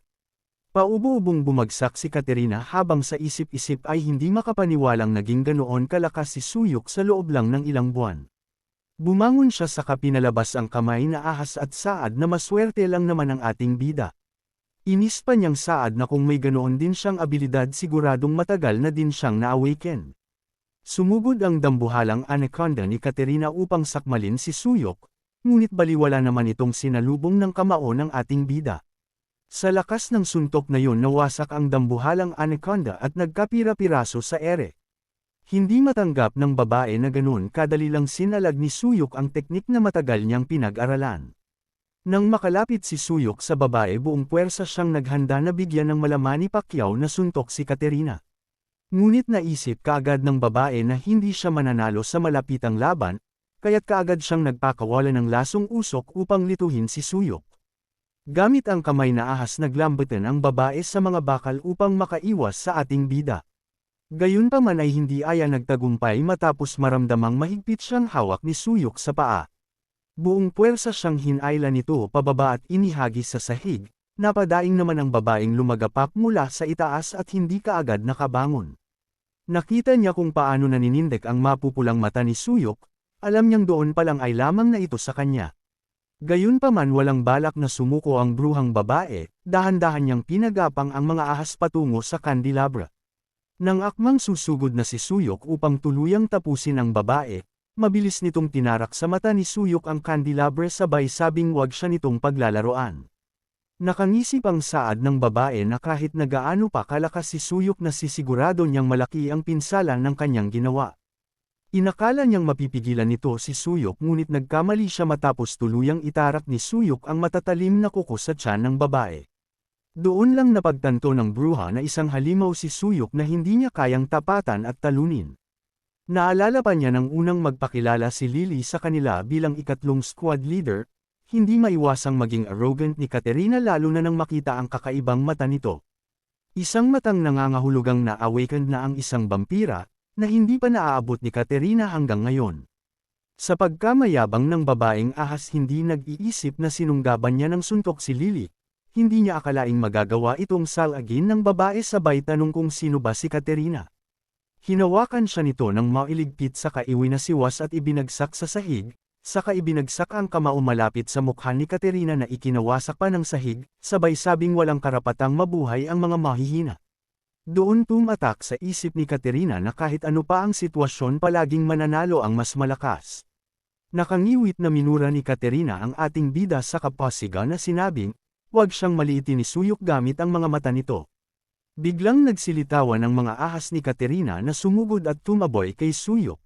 Paubo-ubong bumagsak si Katerina habang sa isip-isip ay hindi makapaniwalang naging ganoon kalakas si Suyok sa loob lang ng ilang buwan. Bumangon siya saka pinalabas ang kamay na ahas at saad na maswerte lang naman ang ating bida. Inis pa niyang saad na kung may ganoon din siyang abilidad siguradong matagal na din siyang na-awaken. Sumugod ang dambuhalang anaconda ni Katerina upang sakmalin si Suyok, ngunit baliwala naman itong sinalubong ng kamao ng ating bida. Sa lakas ng suntok na yun nawasak ang dambuhalang anaconda at nagkapira-piraso sa ere. Hindi matanggap ng babae na ganun kadali lang sinalag ni Suyok ang teknik na matagal niyang pinag-aralan. Nang makalapit si Suyok sa babae buong puwersa siyang naghanda na bigyan ng Manny Pacquiao na suntok si Katerina. Ngunit naisip kaagad ng babae na hindi siya mananalo sa malapitang laban, kaya't kaagad siyang nagpakawala ng lasong usok upang lituhin si Suyok. Gamit ang kamay na ahas naglambutan ang babae sa mga bakal upang makaiwas sa ating bida. Gayunpaman ay hindi aya nagtagumpay matapos maramdamang mahigpit siyang hawak ni Suyok sa paa. Buong puwersa siyang hinayla nito pababa at inihagis sa sahig, napadaing naman ang babaeng lumagapak mula sa itaas at hindi kaagad nakabangon. Nakita niya kung paano naninindik ang mapupulang mata ni Suyok, alam niyang doon pa lang ay lamang na ito sa kanya. Gayunpaman walang balak na sumuko ang bruhang babae, dahan-dahan niyang pinagapang ang mga ahas patungo sa kandelabra. Nang akmang susugod na si Suyok upang tuluyang tapusin ang babae, mabilis nitong tinarak sa mata ni Suyok ang candelabra sabay sabing wag siya nitong paglalaroan. Nakangisip ang saad ng babae na kahit na gaano pa kalakas si Suyok na sisigurado niyang malaki ang pinsala ng kanyang ginawa. Inakala niyang mapipigilan nito si Suyok ngunit nagkamali siya matapos tuluyang itarak ni Suyok ang matatalim na kuko sa tiyan ng babae. Doon lang napagtanto ng bruha na isang halimaw si Suyok na hindi niya kayang tapatan at talunin. Naalala pa niya nang unang magpakilala si Lily sa kanila bilang ikatlong squad leader, hindi maiwasang maging arrogant ni Katerina lalo na nang makita ang kakaibang mata nito. Isang matang nangangahulugang na-awakened na ang isang vampira, na hindi pa naaabot ni Katerina hanggang ngayon. Sa pagkamayabang ng babaeng ahas hindi nag-iisip na sinunggaban niya ng suntok si Lily. Hindi niya akalaing magagawa itong salagin ng babae sabay tanong kung sino ba si Katerina. Hinawakan siya nito ng mailigpit saka iwinasiwas at ibinagsak sa sahig, saka ibinagsak ang kamao malapit sa mukha ni Katerina na ikinawasak pa ng sahig, sabay sabing walang karapatang mabuhay ang mga mahihina. Doon tumatak sa isip ni Katerina na kahit ano pa ang sitwasyon palaging mananalo ang mas malakas. Nakangiwit na minura ni Katerina ang ating bida sa kapasiga na sinabing, huwag siyang maliitin ni Suyok gamit ang mga mata nito. Biglang nagsilitawan ang mga ahas ni Katerina na sumugod at tumaboy kay Suyok.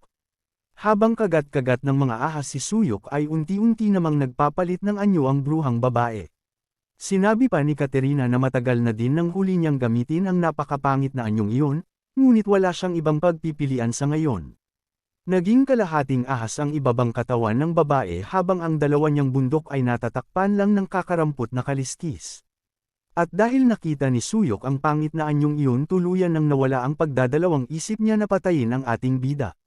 Habang kagat-kagat ng mga ahas si Suyok ay unti-unti namang nagpapalit ng anyo ang bruhang babae. Sinabi pa ni Katerina na matagal na din nang huli niyang gamitin ang napakapangit na anyong iyon, ngunit wala siyang ibang pagpipilian sa ngayon. Naging kalahating ahas ang ibabang katawan ng babae habang ang dalawa niyang bundok ay natatakpan lang ng kakarampot na kaliskis. At dahil nakita ni Suyok ang pangit na anyong iyon tuluyan nang nawala ang pagdadalawang isip niya na patayin ang ating bida.